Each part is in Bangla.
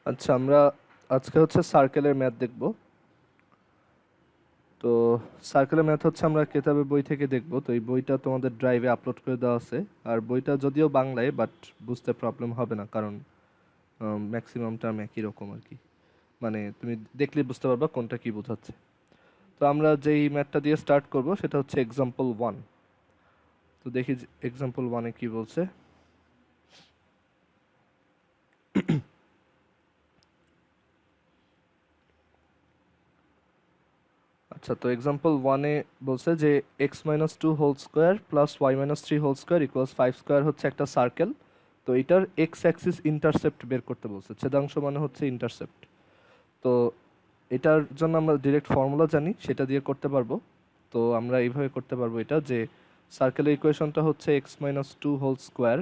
আচ্ছা, আমরা আজকে হচ্ছে সার্কেলের ম্যাথ দেখব। তো সার্কেলের ম্যাথ হচ্ছে আমরা কেতাবের বই থেকে দেখব। তো এই বইটা তোমাদের ড্রাইভে আপলোড করে দেওয়া আছে। আর বইটা যদিও বাংলায়, বাট বুঝতে প্রবলেম হবে না, কারণ ম্যাক্সিমাম টার্ম একই রকম আর কি। মানে তুমি দেখলে বুঝতে পারবা কোনটা কি বোঝাচ্ছে। তো আমরা যেই ম্যাথটা দিয়ে স্টার্ট করব সেটা হচ্ছে এক্সাম্পল 1। তো দেখি এক্সাম্পল 1-এ কি বলছে। আচ্ছা, তো এক্সাম্পল 1-এ বলছে যে x minus two whole square plus Y minus three whole square equals 5 square হচ্ছে একটা সার্কেল। তো এটার এক্স অ্যাক্সিস ইন্টারসেপ্ট বের করতে বলছে। ছেদাংশ মানে হচ্ছে ইন্টারসেপ্ট। তো এটার জন্য আমরা ডিরেক্ট ফর্মুলা জানি, সেটা দিয়ে করতে পারবো। তো আমরা এইভাবে করতে পারবো এটা, যে সার্কেলের ইকুয়েশনটা হচ্ছে x minus two whole square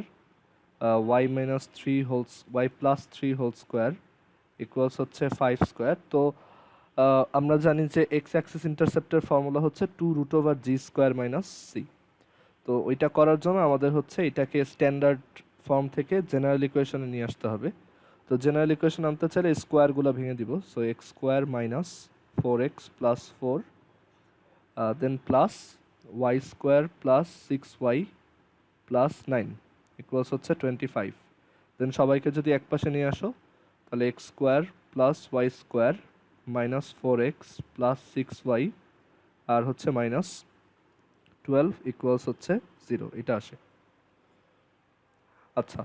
y minus three whole y plus three whole square equals হচ্ছে 5 স্কোয়ার। তো আমরা জানি যে এক্স অ্যাক্সিস ইন্টারসেপ্টের ফর্মুলা হচ্ছে two root over g square minus c. তো ওইটা করার জন্য আমাদের হচ্ছে এটাকে স্ট্যান্ডার্ড ফর্ম থেকে জেনারেল ইকুয়েশনে নিয়ে আসতে হবে। তো জেনারেল ইকুয়েশন আনতে চাইলে স্কোয়ারগুলো ভেঙে দিব। So X square minus 4x plus 4 then plus Y square plus 6y plus 9 equals হচ্ছে 25। দেন সবাইকে যদি এক পাশে নিয়ে আসো, তাহলে x square plus Y square minus 4x plus 6y আর হচ্ছে মাইনাস 12 ইকুয়ালস হচ্ছে 0, এটা আসে। আচ্ছা,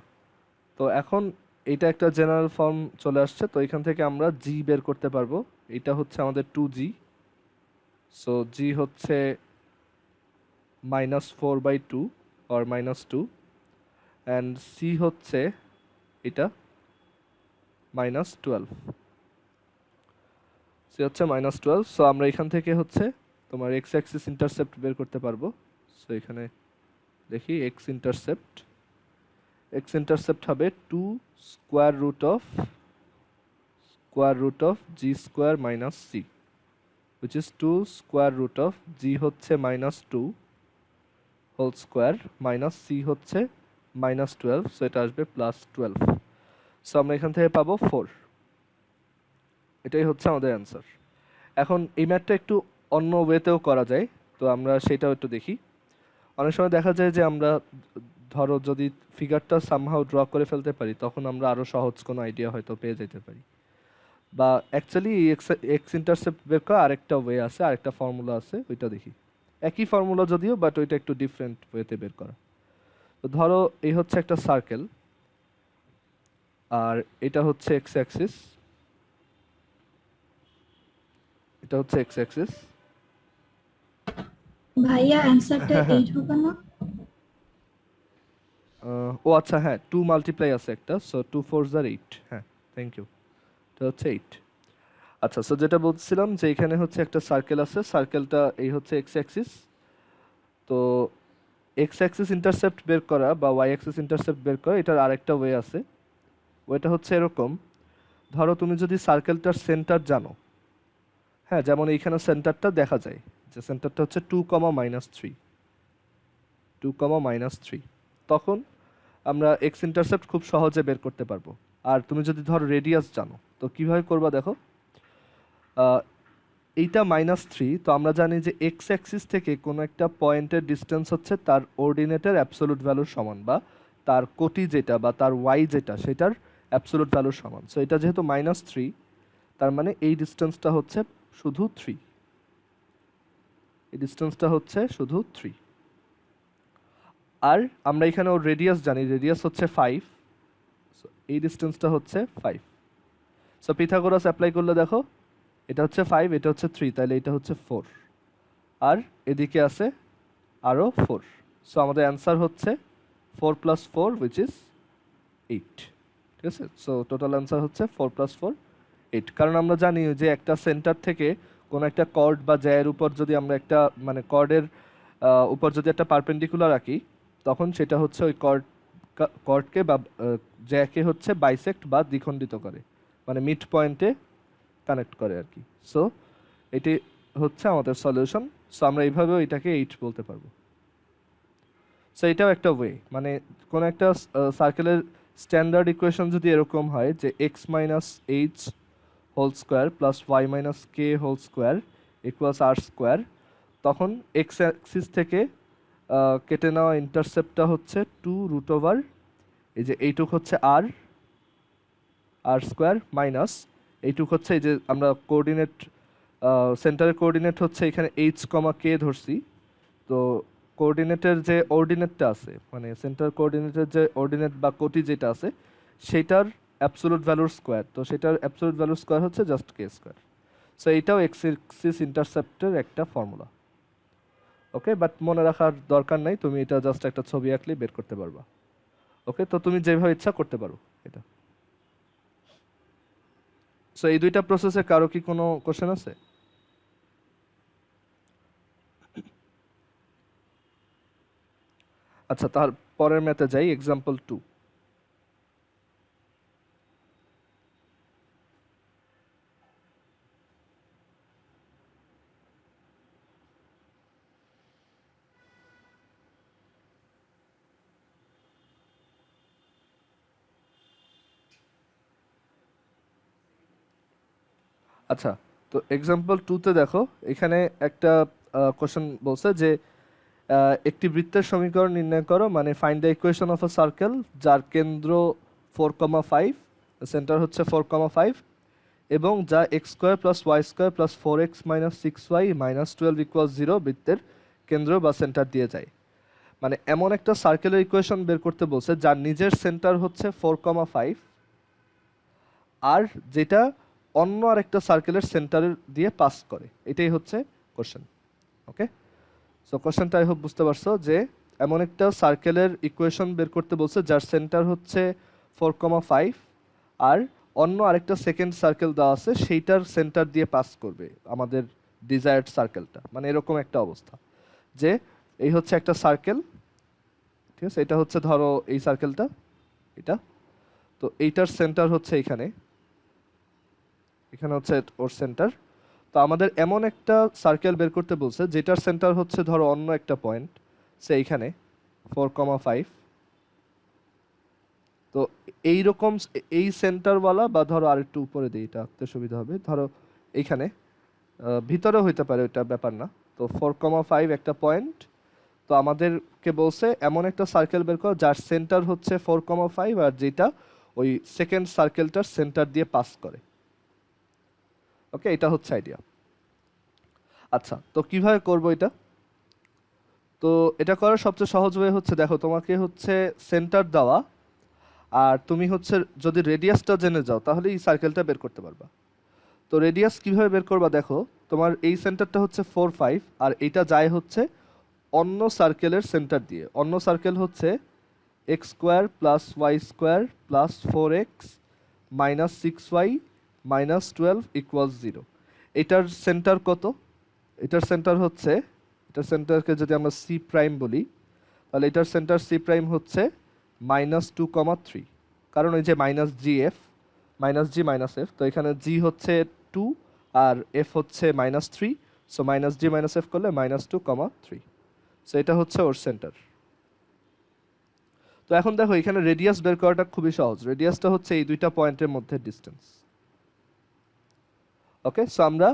তো এখন এটা একটা জেনারেল ফর্ম চলে আসছে। তো এখান থেকে আমরা জি বের করতে পারবো। এটা হচ্ছে আমাদের 2g। সো জি হচ্ছে -4/2 or -2, অ্যান্ড সি হচ্ছে এটা -12। সি হচ্ছে -12। সো আমরা এখান থেকে হচ্ছে তোমার এক্স অ্যাক্সিস ইন্টারসেপ্ট বের করতে পারবো। সো এখানে দেখি এক্স ইন্টারসেপ্ট হবে 2 square root of G square minus C, which is 2 square root of G হচ্ছে -2 হোল স্কোয়ার মাইনাস সি হচ্ছে -12। সো এটা আসবে +12। সো আমরা এখান থেকে পাবো 4। এটাই হচ্ছে আমাদের অ্যান্সার। এখন এই ম্যাথটা একটু অন্য ওয়েতেও করা যায়। তো আমরা সেটাও একটু দেখি। অনেক সময় দেখা যায় যে আমরা ধরো যদি ফিগারটা সামহাউ ড্র করে ফেলতে পারি, তখন আমরা আরও সহজ কোনো আইডিয়া হয়তো পেয়ে যেতে পারি। বা অ্যাকচুয়ালি এক্স ইন্টারসেপ্ট বের করা আরেকটা ওয়ে আছে, আরেকটা ফর্মুলা আছে, ওইটা দেখি। একই ফর্মুলা যদিও, বাট ওইটা একটু ডিফারেন্ট ওয়েতে বের করা। তো ধরো এই হচ্ছে একটা সার্কেল, আর এটা হচ্ছে এক্স অ্যাক্সিস, এটা হচ্ছে এক্স অ্যাক্সিস। ভাইয়া অ্যান্সারটা 8 হবে না? ও আচ্ছা, হ্যাঁ, 2 মাল্টিপ্লাই আছে একটা। সো 2 4 আর 8। হ্যাঁ, থ্যাংক ইউ। এটা হচ্ছে 8। আচ্ছা, সো যেটা বলছিলাম যে এখানে হচ্ছে একটা সার্কেল আছে। সার্কেলটা এই হচ্ছে এক্স অ্যাক্সিস। তো এক্স অ্যাক্সিস ইন্টারসেপ্ট বের করা বা ওয়াই অ্যাক্সিস ইন্টারসেপ্ট বের করা, এটার আরেকটা ওয়ে আছে। ওয়েটা হচ্ছে এরকম। ধরো তুমি যদি সার্কেলটার সেন্টার জানো, হ্যাঁ, যেমন এইখানে সেন্টারটা দেখা যায়, যে সেন্টারটা হচ্ছে 2, -3, তখন আমরা এক্স ইন্টারসেপ্ট খুব সহজে বের করতে পারবো। আর তুমি যদি ধরো রেডিয়াস জানো, তো কিভাবে করবা দেখো। এইটা -3, তো আমরা জানি যে এক্স অ্যাক্সিস থেকে কোনো একটা পয়েন্টের ডিস্টেন্স হচ্ছে তার অর্ডিনেটের অ্যাবসোলুট ভ্যালুর সমান, বা তার কোটি যেটা বা তার ওয়াই যেটা সেটার অ্যাবসোলুট ভ্যালুর সমান। সো এটা যেহেতু -3, তার মানে এই ডিস্টেন্সটা হচ্ছে শুধু 3। এই ডিস্টেন্সটা হচ্ছে শুধু 3। আর আমরা এখানে ওর রেডিয়াস জানি, রেডিয়াস হচ্ছে 5। সো এই ডিস্টেন্সটা হচ্ছে 5। সো পিথাগোরাস অ্যাপ্লাই করলে দেখো, এটা হচ্ছে 5, এটা হচ্ছে 3, তাহলে এটা হচ্ছে 4। আর এদিকে আছে আরও 4। সো আমাদের অ্যান্সার হচ্ছে 4 + 4 উইচ ইজ 8। ঠিক আছে? সো টোটাল অ্যান্সার হচ্ছে 4 + 4 8। কারণ আমরা জানি যে একটা সেন্টার থেকে কোনো একটা কর্ড বা জ্যায়ের উপর যদি আমরা একটা মানে কর্ডের উপর যদি একটা পারপেন্ডিকুলার আঁকি, তখন সেটা হচ্ছে ওই কর্ডকে বা জ্যাকে হচ্ছে বাইসেক্ট বা দ্বিখণ্ডিত করে, মানে মিড পয়েন্টে কানেক্ট করে আর কি। সো এটি হচ্ছে আমাদের সলিউশন। সো আমরা এইভাবেও এটাকে 8 বলতে পারবো। সো এটাও একটা ওয়ে, মানে কোনো একটা সার্কেলের স্ট্যান্ডার্ড ইকুয়েশন যদি এরকম হয় যে x minus H whole square plus Y minus K whole square equals R square, তখন এক্স অ্যাক্সিস থেকে কেটে নেওয়া ইন্টারসেপ্টটা হচ্ছে 2√, এই যে এইটুক হচ্ছে আর স্কোয়ার মাইনাস এইটুক হচ্ছে এই যে আমরা কোঅর্ডিনেট সেন্টারের কোঅর্ডিনেট হচ্ছে এখানে এইচ কমা কে ধরছি, তো কোঅর্ডিনেটের যে অর্ডিনেটটা আছে মানে সেন্টার কোঅর্ডিনেটের যে অর্ডিনেট বা কোটি যেটা আছে সেটার অ্যাবসোলুট ভ্যালুর স্কোয়ার, তো সেটার অ্যাবসোলুট ভ্যালুর স্কোয়ার হচ্ছে জাস্ট কে স্কোয়ার। সো এইটাও এক্স অ্যাক্সিস ইন্টারসেপ্টের একটা ফর্মুলা। ওকে, বাট মনে রাখার দরকার নাই, তুমি এটা জাস্ট একটা ছবি আঁকলেই বের করতে পারবা। ওকে, তো তুমি যেভাবে ইচ্ছা করতে পারো এটা। সো এই দুইটা প্রসেসে কারো কি কোনো কোশ্চেন আছে? আচ্ছা, তার পরের ম্যাথে যাই, এক্সাম্পল 2। আচ্ছা, তো এক্সাম্পল 2তে দেখো এখানে একটা কোশ্চেন বলছে যে একটি বৃত্তের সমীকরণ নির্ণয় করো, মানে find the equation of a circle যার কেন্দ্র 4,5, সেন্টার হচ্ছে 4,5, এবং যা x square plus Y square plus 4x minus 6y minus 12 equal 0 বৃত্তের কেন্দ্র বা সেন্টার দিয়ে যায়। মানে এমন একটা সার্কেলের ইকুয়েশন বের করতে বলছে যার নিজের সেন্টার হচ্ছে 4,5 আর যেটা অন্য আরেকটা সার্কেলের সেন্টারের দিয়ে পাস করে, এটাই হচ্ছে কোশ্চেন। ওকে, সো কোশ্চেনটা আই হোপ বুঝতে পারছো যে এমন একটা সার্কেলের ইকুয়েশন বের করতে বলছে যার সেন্টার হচ্ছে 4,5 আর অন্য আরেকটা সেকেন্ড সার্কেল দেওয়া আছে সেইটার সেন্টার দিয়ে পাস করবে আমাদের ডিজায়ার্ড সার্কেলটা, মানে এরকম একটা অবস্থা যে এই হচ্ছে একটা সার্কেল, ঠিক আছে, এটা হচ্ছে ধরো এই সার্কেলটা এটা, তো এইটার সেন্টার হচ্ছে এখানে হচ্ছে ওর সেন্টার। তো আমাদের এমন একটা সার্কেল বের করতে বলছে যেটার সেন্টার হচ্ছে ধরো অন্য একটা পয়েন্ট, সে এইখানে 4,5। তো এইরকম এই সেন্টারওয়ালা বা ধরো আরেকটু উপরে দিই, এটা আঁকতে সুবিধা হবে, ধরো এইখানে ভিতরেও হইতে পারে, ওইটা ব্যাপার না। তো 4,5 একটা পয়েন্ট, তো আমাদেরকে বলছে এমন একটা সার্কেল বের করো যার সেন্টার হচ্ছে 4,5 আর যেটা ওই সেকেন্ড সার্কেলটার সেন্টার দিয়ে পাস করে। ওকে, এটা হচ্ছে আইডিয়া। আচ্ছা, তো কিভাবে করব এটা? তো এটা করার সবচেয়ে সহজ ওয়ে হচ্ছে, দেখো তোমাকে হচ্ছে সেন্টার দেওয়া আর তুমি হচ্ছে যদি রেডিয়াসটা জেনে যাও তাহলে এই সার্কেলটা বের করতে পারবা। তো রেডিয়াস কিভাবে বের করবা, দেখো তোমার এই সেন্টারটা হচ্ছে 4,5 আর এইটা যায় হচ্ছে অন্য সার্কেলের সেন্টার দিয়ে। অন্য সার্কেল হচ্ছে x square plus Y square plus 4x minus 6y minus 12 equals 0। এটার সেন্টার কত? এটার সেন্টার হচ্ছে, এটার সেন্টারকে যদি আমরা সি প্রাইম বলি তাহলে এটার সেন্টার সি প্রাইম হচ্ছে -2,3, কারণ ওই যে মাইনাস জি এফ, মাইনাস জি মাইনাস এফ, তো এখানে জি হচ্ছে 2 আর এফ হচ্ছে -3, সো মাইনাস জি মাইনাস এফ করলে -2,3, সো এটা হচ্ছে ওর সেন্টার। তো এখন দেখো এখানে রেডিয়াস বের করাটা খুবই সহজ, রেডিয়াসটা হচ্ছে এই দুইটা পয়েন্টের মধ্যে ডিস্টেন্স। ওকে, সো আমরা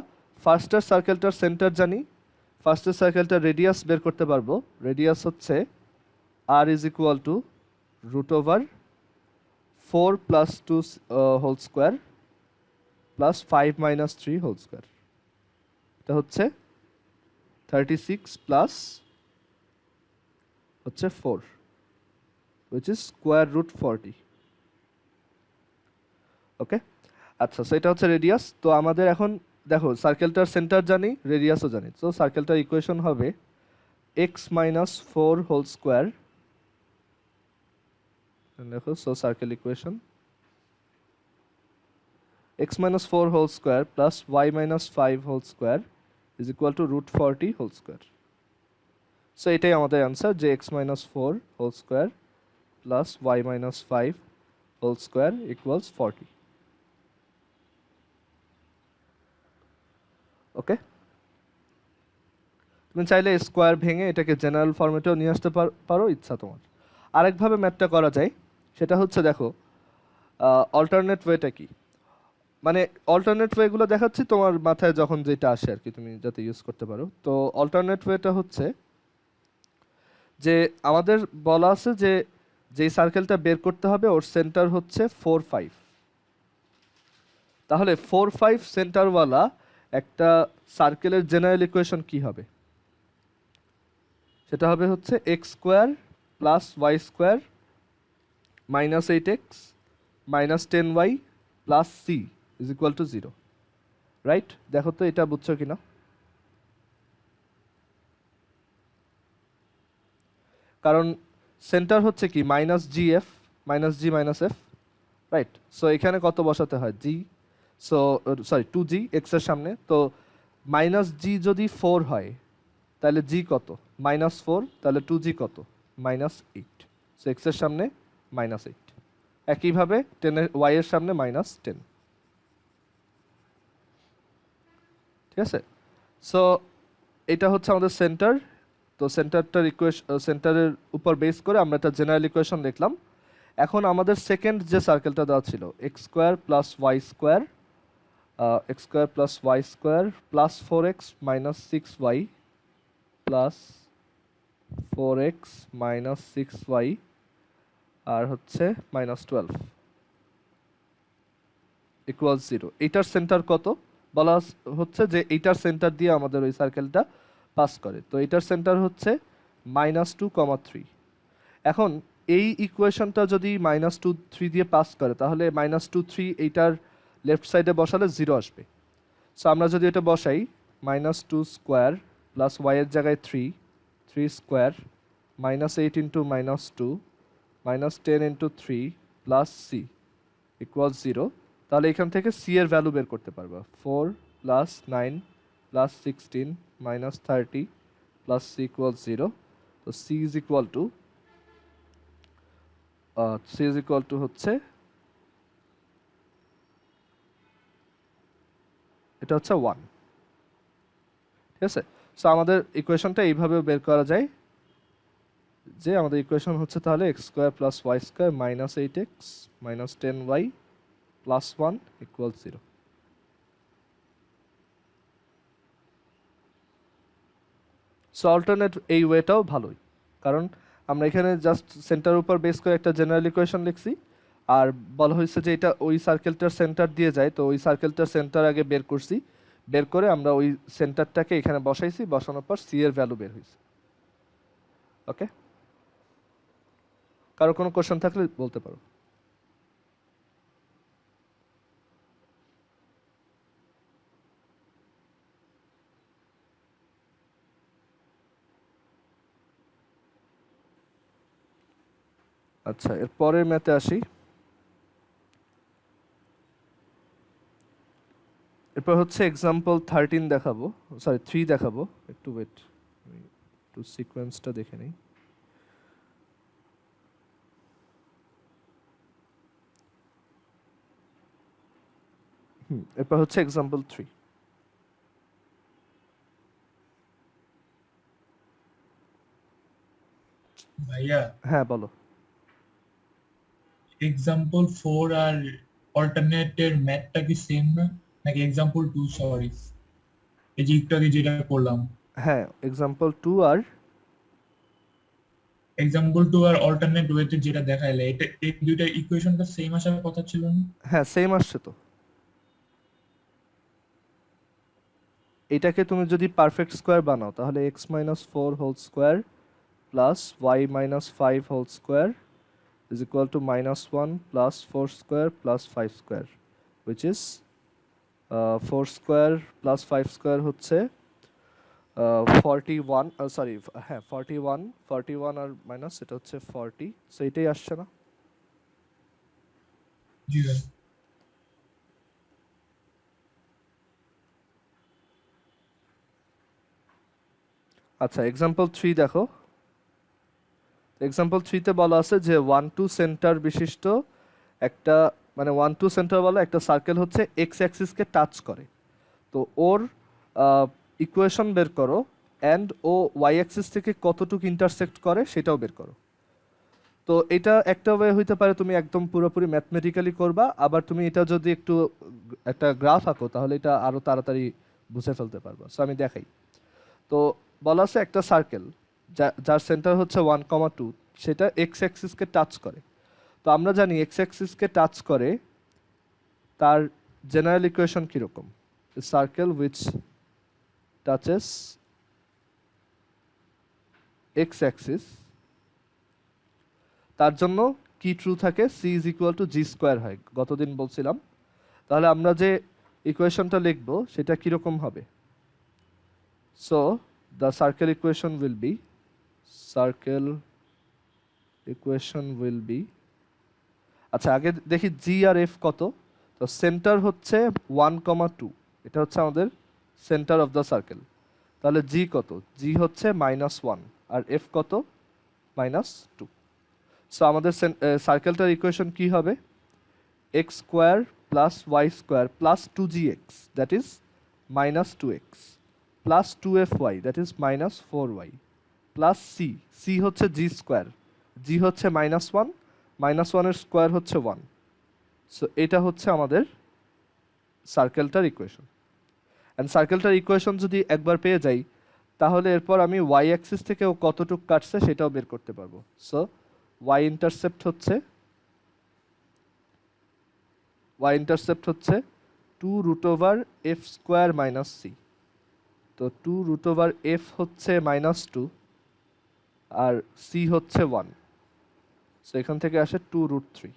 ফার্স্টের সার্কেলটার সেন্টার জানি, ফার্স্টের সার্কেলটার রেডিয়াস বের করতে পারবো। রেডিয়াস হচ্ছে r is equal to √4 plus 2 whole square plus 5 minus 3 whole square, এটা হচ্ছে 36 প্লাস হচ্ছে 4 which is square root 40। ওকে, আচ্ছা, সো এটা হচ্ছে রেডিয়াস। তো আমাদের এখন দেখো সার্কেলটার সেন্টার জানি, রেডিয়াসও জানি, তো সার্কেলটার ইকুয়েশন হবে x মাইনাস 4 হোল স্কোয়ার, দেখো so circle equation x minus 4 whole square plus y minus 5 whole square is equal to √40 whole square. So এটাই আমাদের অ্যান্সার যে x minus 4 whole square plus y minus 5 whole square equals 40। Okay, তুমি চাইলে স্কোয়ার ভেঙে এটাকে জেনারেল ফরম্যাটেও নিয়ে আসতে পারো, ইচ্ছা তোমার। আরেকভাবে ম্যাথটা করা যায়, সেটা হচ্ছে দেখো অল্টারনেট ওয়েটা কি, মানে অল্টারনেট ওয়েগুলো দেখাচ্ছি তোমার মাথায় যখন যেটা আসে আর কি, তুমি যাতে ইউজ করতে পারো। তো অল্টারনেট ওয়েটা হচ্ছে যে আমাদের বলা আছে যে যেই সার্কেলটা বের করতে হবে ওর সেন্টার হচ্ছে 4 5। তাহলে 4 5 সেন্টারওয়ালা একটা সার্কেলের জেনারেল ইকুয়েশন কি হবে? সেটা হবে হচ্ছে x square plus Y square -8x -10y plus c is equal to 0, right? দেখো তো এটা বুঝছো কিনা। কারণ সেন্টার হচ্ছে কি -gf -g-f, রাইট? সো এখানে কত বসাতে হয়? জি, সো সরি 2g এক্স এর সামনে, তো -g যদি 4 হয় তাহলে g কত? -4, তাহলে 2g কত? -8। সো এক্স এর সামনে -8, একইভাবে 10 এর y এর সামনে -10, ঠিক আছে? সো এটা হচ্ছে আমাদের সেন্টার। তো সেন্টারটার সেন্টারের উপর বেস করে আমরা একটা জেনারেল ইকুয়েশন লিখলাম। এখন আমাদের সেকেন্ড যে সার্কেলটা দেওয়া ছিল x square plus Y square plus 4x -6y plus 4x -6y আর হচ্ছে -12 ইকুয়াল 0, এইটার সেন্টার কত বলা হচ্ছে যে এইটার সেন্টার দিয়ে আমাদের ওই সার্কেলটা পাস করে। তো এইটার সেন্টার হচ্ছে -2, 3। এখন এই ইকুয়েশনটা যদি -2, 3 দিয়ে পাস করে তাহলে -2, 3 এইটার লেফট সাইডে বসালে 0 আসবে। সো আমরা যদি এটা বসাই -2 স্কোয়ার প্লাস ওয়াই এর জায়গায় 3 square -8 into -2 -10 into 3 plus c equal 0, তাহলে এখান থেকে সি এর ভ্যালু বের করতে পারবা। 4 plus 9 plus 16 -30 plus c equal 0। তো সি ইজ ইকুয়াল টু হচ্ছে এটা হচ্ছে 1, ঠিক আছে? সো আমাদের ইকুয়েশনটা এইভাবে বের করা যায় যে আমাদের ইকুয়েশন হচ্ছে তাহলে x square plus Y square -8x -10y প্লাস 1 ইকুয়াল 0। সো অল্টারনেট এই ওয়েটাও ভালোই, কারণ আমরা এখানে জাস্ট সেন্টার উপর বেস করে একটা জেনারেল ইকুয়েশন লিখছি, আর বলা হয়েছে যে এটা ওই সার্কেলটার সেন্টার দিয়ে যায়, তো ওই সার্কেলটার সেন্টার আগে বের করছি, বের করে আমরা ওই সেন্টারটাকে এখানে বসাইছি, বসানোর পর সি এর ভ্যালু বের হয়েছে। ওকে, কারো কোনো কোশ্চেন থাকলে বলতে পারো। আচ্ছা, এর পরের ম্যাথে আসি। এরপর হচ্ছে এক্সাম্পল 13 দেখাবো, সরি 3 দেখাবো। একটু ওয়েট, একটু সিকোয়েন্সটা দেখে নিই। এরপর হচ্ছে এক্সাম্পল 3। ভাইয়া, হ্যাঁ বলো। এক্সাম্পল 4 আর অল্টারনেটের ম্যাথটা কি সেম না, নাকি এক্সাম্পল 2? সরি, এই যে একটু আগে যেটা করলাম, হ্যাঁ, এক্সাম্পল 2 আর এক্সাম্পল 2 আর অল্টারনেট ওয়েতে যেটা দেখাইলে, এটা এই দুইটা ইকুয়েশনটা সেম আসার কথা ছিল না? হ্যাঁ সেম আসছে তো। এটাকে তুমি যদি পারফেক্ট স্কোয়ার বানাও তাহলে x-4 whole square plus y-5 whole square is equal to -1 plus 4 square plus 5 square, which is 4 square plus 5 square হচ্ছে 41, সরি হ্যাঁ 41 আর মাইনাস এটা হচ্ছে 40, সো এটাই আসছে না? জি ভাই। আচ্ছা, এক্সাম্পল 3 দেখো। এক্সাম্পল 3তে বলা আছে যে 1-2 সেন্টার বিশিষ্ট একটা, মানে 1-2 সেন্টার বলা একটা সার্কেল হচ্ছে এক্স অ্যাক্সিসকে টাচ করে। তো ওর ইকুয়েশন বের করো, অ্যান্ড ও ওয়াই অ্যাক্সিস থেকে কতটুকু ইন্টারসেক্ট করে সেটাও বের করো। তো এটা একটা ওয়ে হইতে পারে তুমি একদম পুরোপুরি ম্যাথমেটিক্যালি করবা, আবার তুমি এটা যদি একটু একটা গ্রাফ আঁকো তাহলে এটা আরো তাড়াতাড়ি বুঝে ফেলতে পারবা। সো আমি দেখাই। তো বলা আছে একটা সার্কেল যার সেন্টার হচ্ছে 1,2, সেটা এক্স অ্যাক্সিসকে টাচ করে। তো আমরা জানি এক্স অ্যাক্সিসকে টাচ করে তার জেনারেল ইকুয়েশন কীরকম, circle which touches x axis, তার জন্য কি ট্রু থাকে, c is equal to g square হয়, গতদিন বলছিলাম। তাহলে আমরা যে ইকুয়েশনটা লিখব সেটা কীরকম হবে? So the circle equation will be আচ্ছা আগে দেখি জি আর এফ কত। তো সেন্টার হচ্ছে 1,2, এটা হচ্ছে আমাদের সেন্টার অফ দ্য সার্কেল। তাহলে জি কত? জি হচ্ছে -1 আর এফ কত? -2। সো আমাদের সার্কেলটার ইকুয়েশন কি হবে? X square plus Y square plus 2gx that is -2x plus 2fy that is -4y plus c হচ্ছে জি স্কোয়ার, জি হচ্ছে -1, -1 স্কোয়ার হচ্ছে 1। সো এটা হচ্ছে আমাদের সার্কেলটার ইকুয়েশন। অ্যান্ড সার্কেলটার ইকুয়েশন যদি একবার পেয়ে যাই তাহলে এরপর আমি ওয়াই অ্যাক্সিস থেকে ও কতটুক কাটছে সেটাও বের করতে পারবো। সো ওয়াই ইন্টারসেপ্ট হচ্ছে 2√f স্কোয়ার মাইনাস সি। তো 2√f হচ্ছে -2 আর সি হচ্ছে 1। সো এখান থেকে আসে 2√3।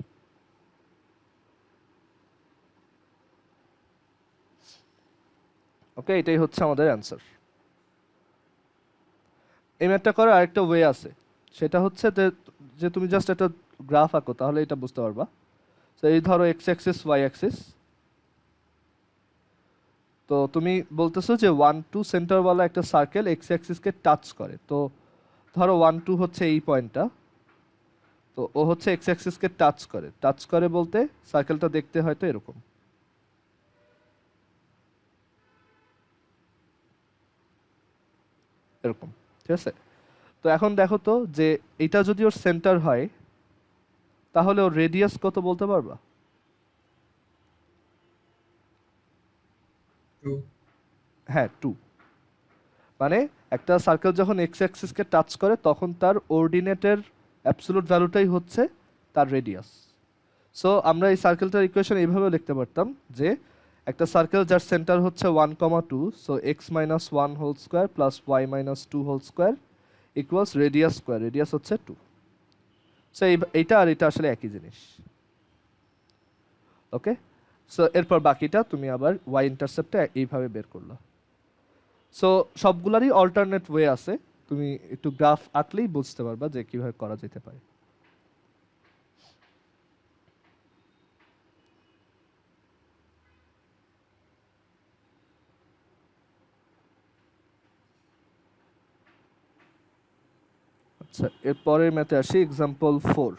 ওকে, এটাই হচ্ছে আমাদের অ্যান্সার। এই ম্যাথটা করার আরেকটা ওয়ে আছে, সেটা হচ্ছে যে তুমি জাস্ট একটা গ্রাফ আঁকো তাহলে এটা বুঝতে পারবা। তো এই ধরো এক্স অ্যাক্সিস ওয়াই অ্যাক্সিস, তো তুমি বলতেছো যে 1,2 সেন্টারওয়ালা একটা সার্কেল এক্স অ্যাক্সিসকে টাচ করে। তো ধরো 1,2 হচ্ছে এই পয়েন্টটা, তো ও হচ্ছে এক্স অ্যাক্সিসকে টাচ করে বলতে সার্কেলটা দেখতে হয়তো এরকম। এরকম, ঠিক আছে? তো এখন দেখো তো যে এটা যদি ওর সেন্টার হয় তাহলে ওর রেডিয়াস কত বলতে পারবা? 2। হ্যাঁ, 2। মানে একটা সার্কেল যখন এক্স অ্যাক্সিসকে টাচ করে তখন তার অর্ডিনেটের অ্যাবসলিউট ভ্যালুটাই হচ্ছে তার রেডিয়াস। সো আমরা এই সার্কেলটার ইকুয়েশন এইভাবে লিখতে পারতাম যে একটা সার্কেল যার সেন্টার হচ্ছে 1,2, so x minus 1 whole square plus Y minus 2 whole square equals radius square, radius হচ্ছে 2। সো এইটা আর এটা আসলে একই জিনিস। ওকে, সো এরপর বাকিটা তুমি আবার ওয়াই ইন্টারসেপ্টে এইভাবে বের করলো। সো সবগুলারই অল্টারনেট ওয়ে আছে, তুমি একটু গ্রাফ আঁকলেই বুঝতে পারবা যে কিভাবে করা যেতে পারে। আচ্ছা, এরপরের ম্যাথে আসি, এক্সাম্পল 4।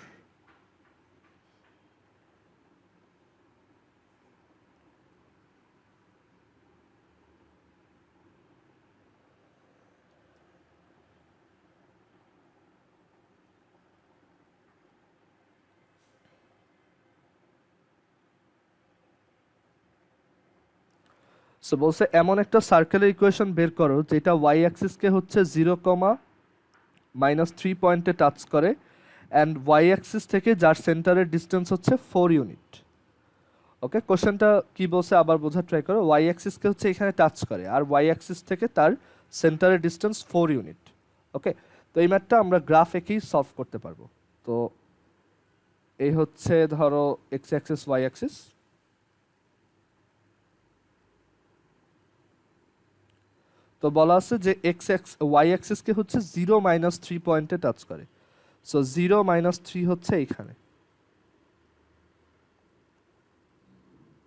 সো বলছে এমন একটা সার্কেলের ইকুয়েশন বের করো যেটা ওয়াই অ্যাক্সিসকে হচ্ছে 0,-3 পয়েন্টে টাচ করে অ্যান্ড ওয়াই অ্যাক্সিস থেকে যার সেন্টারের ডিস্টেন্স হচ্ছে 4 ইউনিট। ওকে, কোশ্চেনটা কি বলছে আবার বোঝার ট্রাই করো। ওয়াই অ্যাক্সিসকে হচ্ছে এখানে টাচ করে আর ওয়াই অ্যাক্সিস থেকে তার সেন্টারের ডিস্টেন্স 4 ইউনিট। ওকে, তো এই ম্যাথটা আমরা গ্রাফ এঁকেই সলভ করতে পারবো। তো এই হচ্ছে ধরো এক্স অ্যাক্সিস ওয়াই অ্যাক্সিস। তো বলা আছে যে ওয়াই অ্যাক্সিসকে হচ্ছে 0-3 পয়েন্টে টাচ করে। সো 0-3 হচ্ছে এইখানে,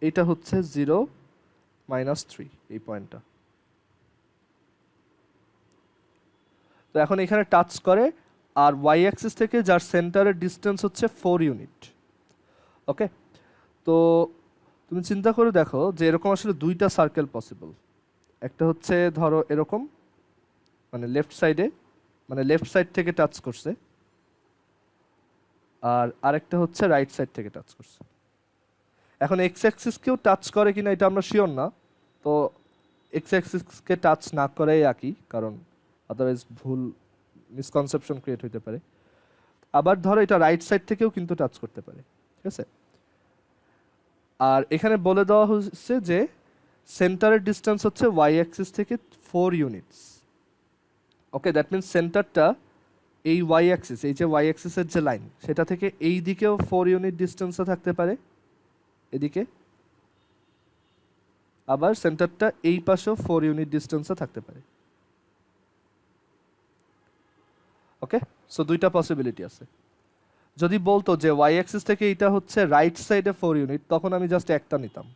এটা হচ্ছে 0-3 এই পয়েন্টটা। তো এখন এখানে টাচ করে আর ওয়াই অ্যাক্সিস থেকে যার সেন্টারের ডিস্টেন্স হচ্ছে 4 ইউনিট। ওকে, তো তুমি চিন্তা করে দেখো যে এরকম আসলে দুইটা সার্কেল পসিবল। একটা হচ্ছে ধরো এরকম, মানে লেফট সাইড থেকে টাচ করছে, আর আরেকটা হচ্ছে রাইট সাইড থেকে টাচ করছে। এখন এক্স অ্যাক্সিসকেও টাচ করে কিনা এটা আমরা শিওর না, তো এক্স অ্যাক্সিসকে টাচ না করেই আঁকি, কারণ আদারওয়াইজ ভুল মিসকনসেপশন ক্রিয়েট হইতে পারে। আবার ধরো এটা রাইট সাইড থেকেও কিন্তু টাচ করতে পারে, ঠিক আছে। আর এখানে বলে দেওয়া হচ্ছে যে সেন্টারের ডিস্টেন্স হচ্ছে ওয়াই অ্যাক্সিস থেকে 4 ইউনিটস। ওকে, দ্যাট মিনস সেন্টারটা এই ওয়াই অ্যাক্সিস, এই যে ওয়াই অ্যাক্সিসের যে লাইন, সেটা থেকে এই দিকেও 4 ইউনিট ডিস্টেন্সে থাকতে পারে, এদিকে। আবার সেন্টারটা এই পাশেও 4 ইউনিট ডিস্টেন্সে থাকতে পারে। ওকে, সো দুইটা পসিবিলিটি আছে। যদি বলতো যে ওয়াই অ্যাক্সিস থেকে এটা হচ্ছে রাইট সাইডে 4 ইউনিট, তখন আমি জাস্ট একটা নিতাম।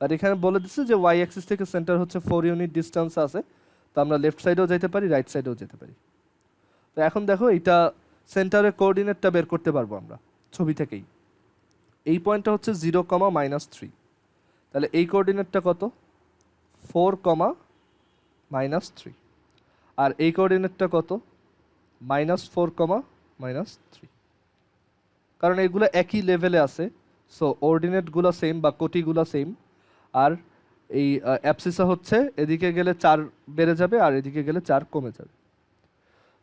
আর এখানে বলে দিচ্ছে যে ওয়াই অ্যাক্সিস থেকে সেন্টার হচ্ছে 4 ইউনিট ডিস্টেন্স আছে, তো আমরা লেফট সাইডেও যেতে পারি, রাইট সাইডেও যেতে পারি। তো এখন দেখো এটা সেন্টারের কোঅর্ডিনেটটা বের করতে পারবো আমরা ছবি থেকেই। এই পয়েন্টটা হচ্ছে 0, তাহলে এই কোঅর্ডিনেটটা কত? 4, -3। আর এই কোঅর্ডিনেটটা কত? -4, কারণ এগুলো একই লেভেলে আছে, সো অর্ডিনেটগুলো সেম বা কোটিগুলো সেম। আর এই অ্যাবসিসা হচ্ছে এদিকে গেলে 4 বেড়ে যাবে আর এদিকে গেলে 4 কমে যাবে।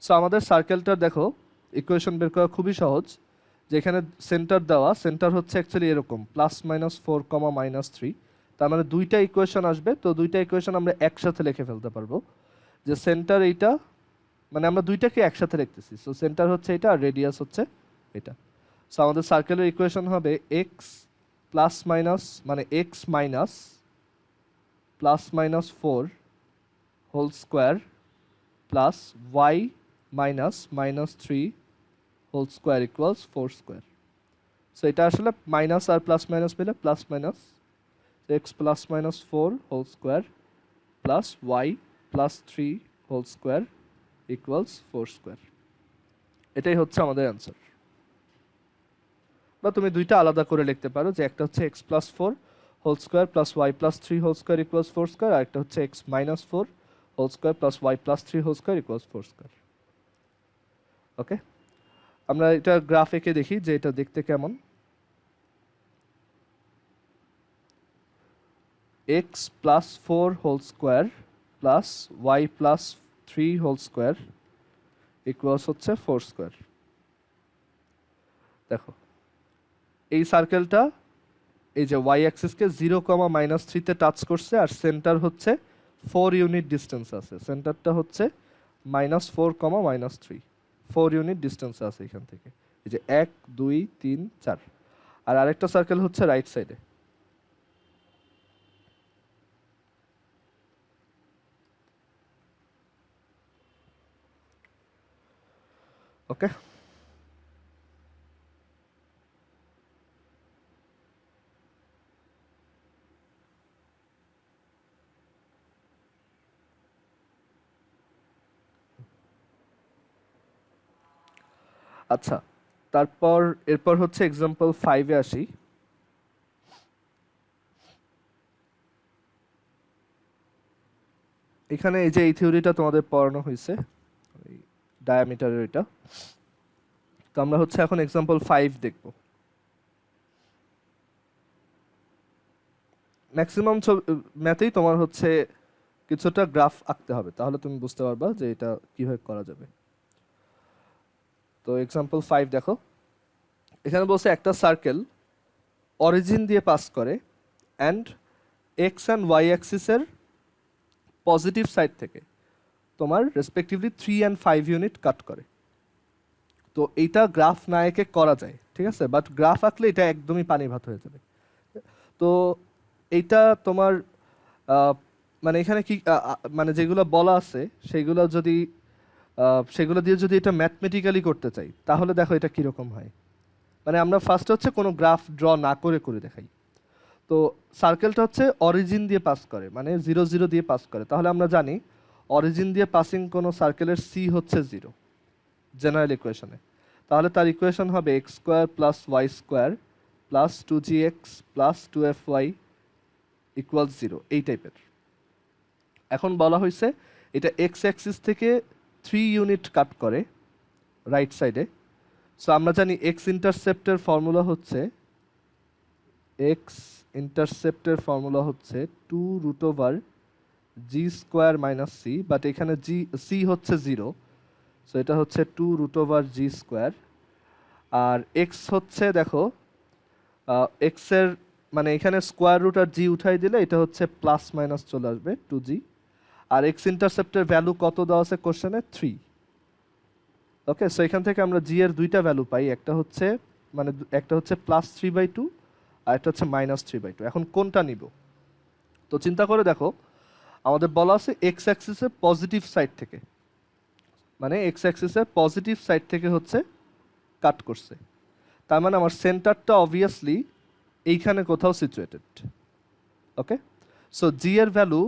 সো আমাদের সার্কেলটা দেখো ইকুয়েশন বের করা খুবই সহজ। যেখানে সেন্টার দেওয়া, সেন্টার হচ্ছে অ্যাকচুয়ালি এরকম +-4, -3। তার মানে দুইটা ইকুয়েশন আসবে, তো দুইটা ইকুয়েশন আমরা একসাথে লিখে ফেলতে পারবো। যে সেন্টার এইটা, মানে আমরা দুইটাকে একসাথে লিখতেছি, সো সেন্টার হচ্ছে এটা আর রেডিয়াস হচ্ছে এটা। সো আমাদের সার্কেলের ইকুয়েশন হবে x মানে x minus +-4 whole square plus y -3 whole square equals 4 square. So এটা আসলে মাইনাস আর প্লাস মাইনাস মিলে +- x +-4 whole square plus y +3 whole square equals 4 square. এটাই হচ্ছে আমাদের অ্যান্সার। বা তুমি দুইটা আলাদা করে লিখতে পারো, যে একটা হচ্ছে x +4 whole square plus y +3 whole square equals 4 square, আর একটা হচ্ছে x -4 whole square plus y +3 whole square equals 4 square. Okay, আমরা এটা গ্রাফ এঁকে দেখি যে এটা দেখতে কেমন। x +4 whole square plus y +3 whole square equals হচ্ছে 4 স্কোয়ার। দেখো এই সার্কেলটা এই যে ওয়াই অ্যাক্সিসকে 0, -3 তে টাচ করছে, আর সেন্টার হচ্ছে 4 ইউনিট ডিস্টেন্স আছে। সেন্টারটা হচ্ছে -4, -3, 4 ইউনিট ডিস্টেন্স আছে এখান থেকে। এই যে 1, 2, 3, 4। আর আরেকটা সার্কেল হচ্ছে রাইট সাইডে। ওকে, আচ্ছা, তারপর এরপর হচ্ছে এক্সাম্পল 5-এ আসি। এখানে এই যে এই থিওরিটা তোমাদের পড়ানো হয়েছে, ডায়ামিটারের এটা। তো আমরা হচ্ছে এখন এক্সাম্পল 5 দেখব। ম্যাক্সিমাম ম্যাথেই তোমার হচ্ছে কিছুটা গ্রাফ আঁকতে হবে, তাহলে তুমি বুঝতে পারবা যে এটা কিভাবে করা যাবে। তো এক্সাম্পল 5 দেখো, এখানে বলছে একটা সার্কেল অরিজিন দিয়ে পাস করে অ্যান্ড এক্স অ্যান্ড ওয়াই অ্যাক্সিসের পজিটিভ সাইড থেকে তোমার রেসপেক্টিভলি 3 and 5 ইউনিট কাট করে। তো এইটা গ্রাফ না এঁকে করা যায়, ঠিক আছে, বাট গ্রাফ আঁকলে এটা একদমই পানি ভাত হয়ে যাবে। তো এইটা তোমার মানে এখানে কি মানে যেগুলো বলা আছে সেগুলো যদি সেগুলো দিয়ে যদি এটা ম্যাথমেটিক্যালি করতে চাই, তাহলে দেখো এটা কীরকম হয়। মানে আমরা ফার্স্ট হচ্ছে কোনো গ্রাফ ড্র না করে করে দেখাই। তো সার্কেলটা হচ্ছে অরিজিন দিয়ে পাস করে, মানে 0, 0 দিয়ে পাস করে। তাহলে আমরা জানি অরিজিন দিয়ে পাসিং কোনো সার্কেলের সি হচ্ছে 0 জেনারেল ইকুয়েশনে। তাহলে তার ইকুয়েশন হবে x² + y² + 2gx + 2fy = 0, এই টাইপের। এখন বলা হয়েছে এটা এক্স অ্যাক্সিস থেকে 3 ইউনিট কাট করে রাইট সাইডে, সো আমরা জানি এক্স ইন্টারসেপ্টের ফর্মুলা হচ্ছে two root over g square minus c, but এখানে সি হচ্ছে 0, সো এটা হচ্ছে two root over g square. আর এক্স হচ্ছে দেখো এক্সের মানে এখানে স্কোয়ার রুট আর জি উঠাই দিলে এটা হচ্ছে প্লাস মাইনাস চলে আসবে 2g। আর এক্স ইন্টারসেপ্টের ভ্যালু কত দেওয়া আছে কোশ্চেনে? 3। ওকে, সো এখান থেকে আমরা জি এর দুইটা ভ্যালু পাই, একটা হচ্ছে +3/2 আর একটা হচ্ছে -3/2। এখন কোনটা নিব? তো চিন্তা করে দেখো, আমাদের বলা আছে এক্স অ্যাক্সিসের পজিটিভ সাইড থেকে, মানে এক্স অ্যাক্সিসের পজিটিভ সাইড থেকে হচ্ছে কাট করছে, তার মানে আমার সেন্টারটা অবভিয়াসলি এইখানে কোথাও সিচুয়েটেড। ওকে, সো জি এর ভ্যালু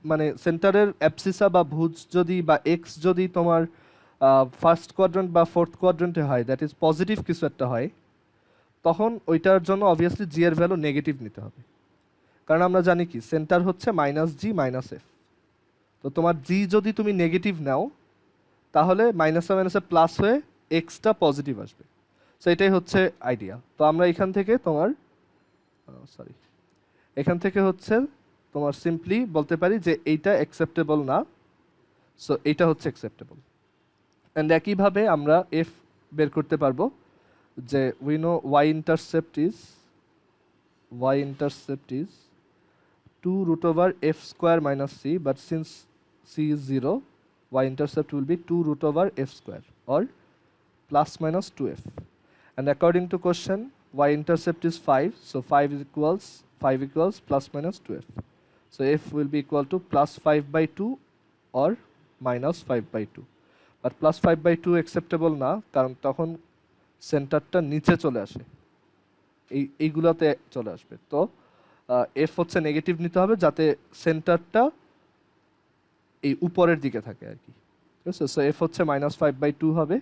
মানে সেন্টারের অ্যাবসিসা বা ভুজ যদি বা এক্স যদি তোমার ফার্স্ট কোয়াড্রেন্ট বা ফোর্থ কোয়াড্রেন্টে হয়, দ্যাট ইজ পজিটিভ কিছু একটা হয়, তখন ওইটার জন্য অবভিয়াসলি জি এর ভ্যালু নেগেটিভ নিতে হবে, কারণ আমরা জানি কি সেন্টার হচ্ছে -g - f। তো তোমার জি যদি তুমি নেগেটিভ নাও তাহলে মাইনাসে মাইনাসে প্লাস হয়ে এক্সটা পজিটিভ আসবে। সো এটাই হচ্ছে আইডিয়া। তো আমরা এখান থেকে তোমার সিম্পলি বলতে পারি যে এইটা অ্যাকসেপ্টেবল না, সো এইটা হচ্ছে অ্যাকসেপ্টেবল। অ্যান্ড একইভাবে আমরা এফ বের করতে পারবো যে we know Y intercept is 2 root over f square minus c, but since c is 0, y intercept will be 2 root over f square or plus minus 2f. And according to question, y intercept is 5, so 5 equals plus minus 2f. So f will be equal to +5/2 or -5/2. But +5/2 acceptable না, কারণ তখন সেন্টারটা নিচে চলে আসে, এইগুলাতে চলে আসবে। তো এফ হচ্ছে নেগেটিভ নিতে হবে যাতে সেন্টারটা এই উপরের দিকে থাকে আর কি, ঠিক আছে? সো এফ হচ্ছে -5/2 হবে।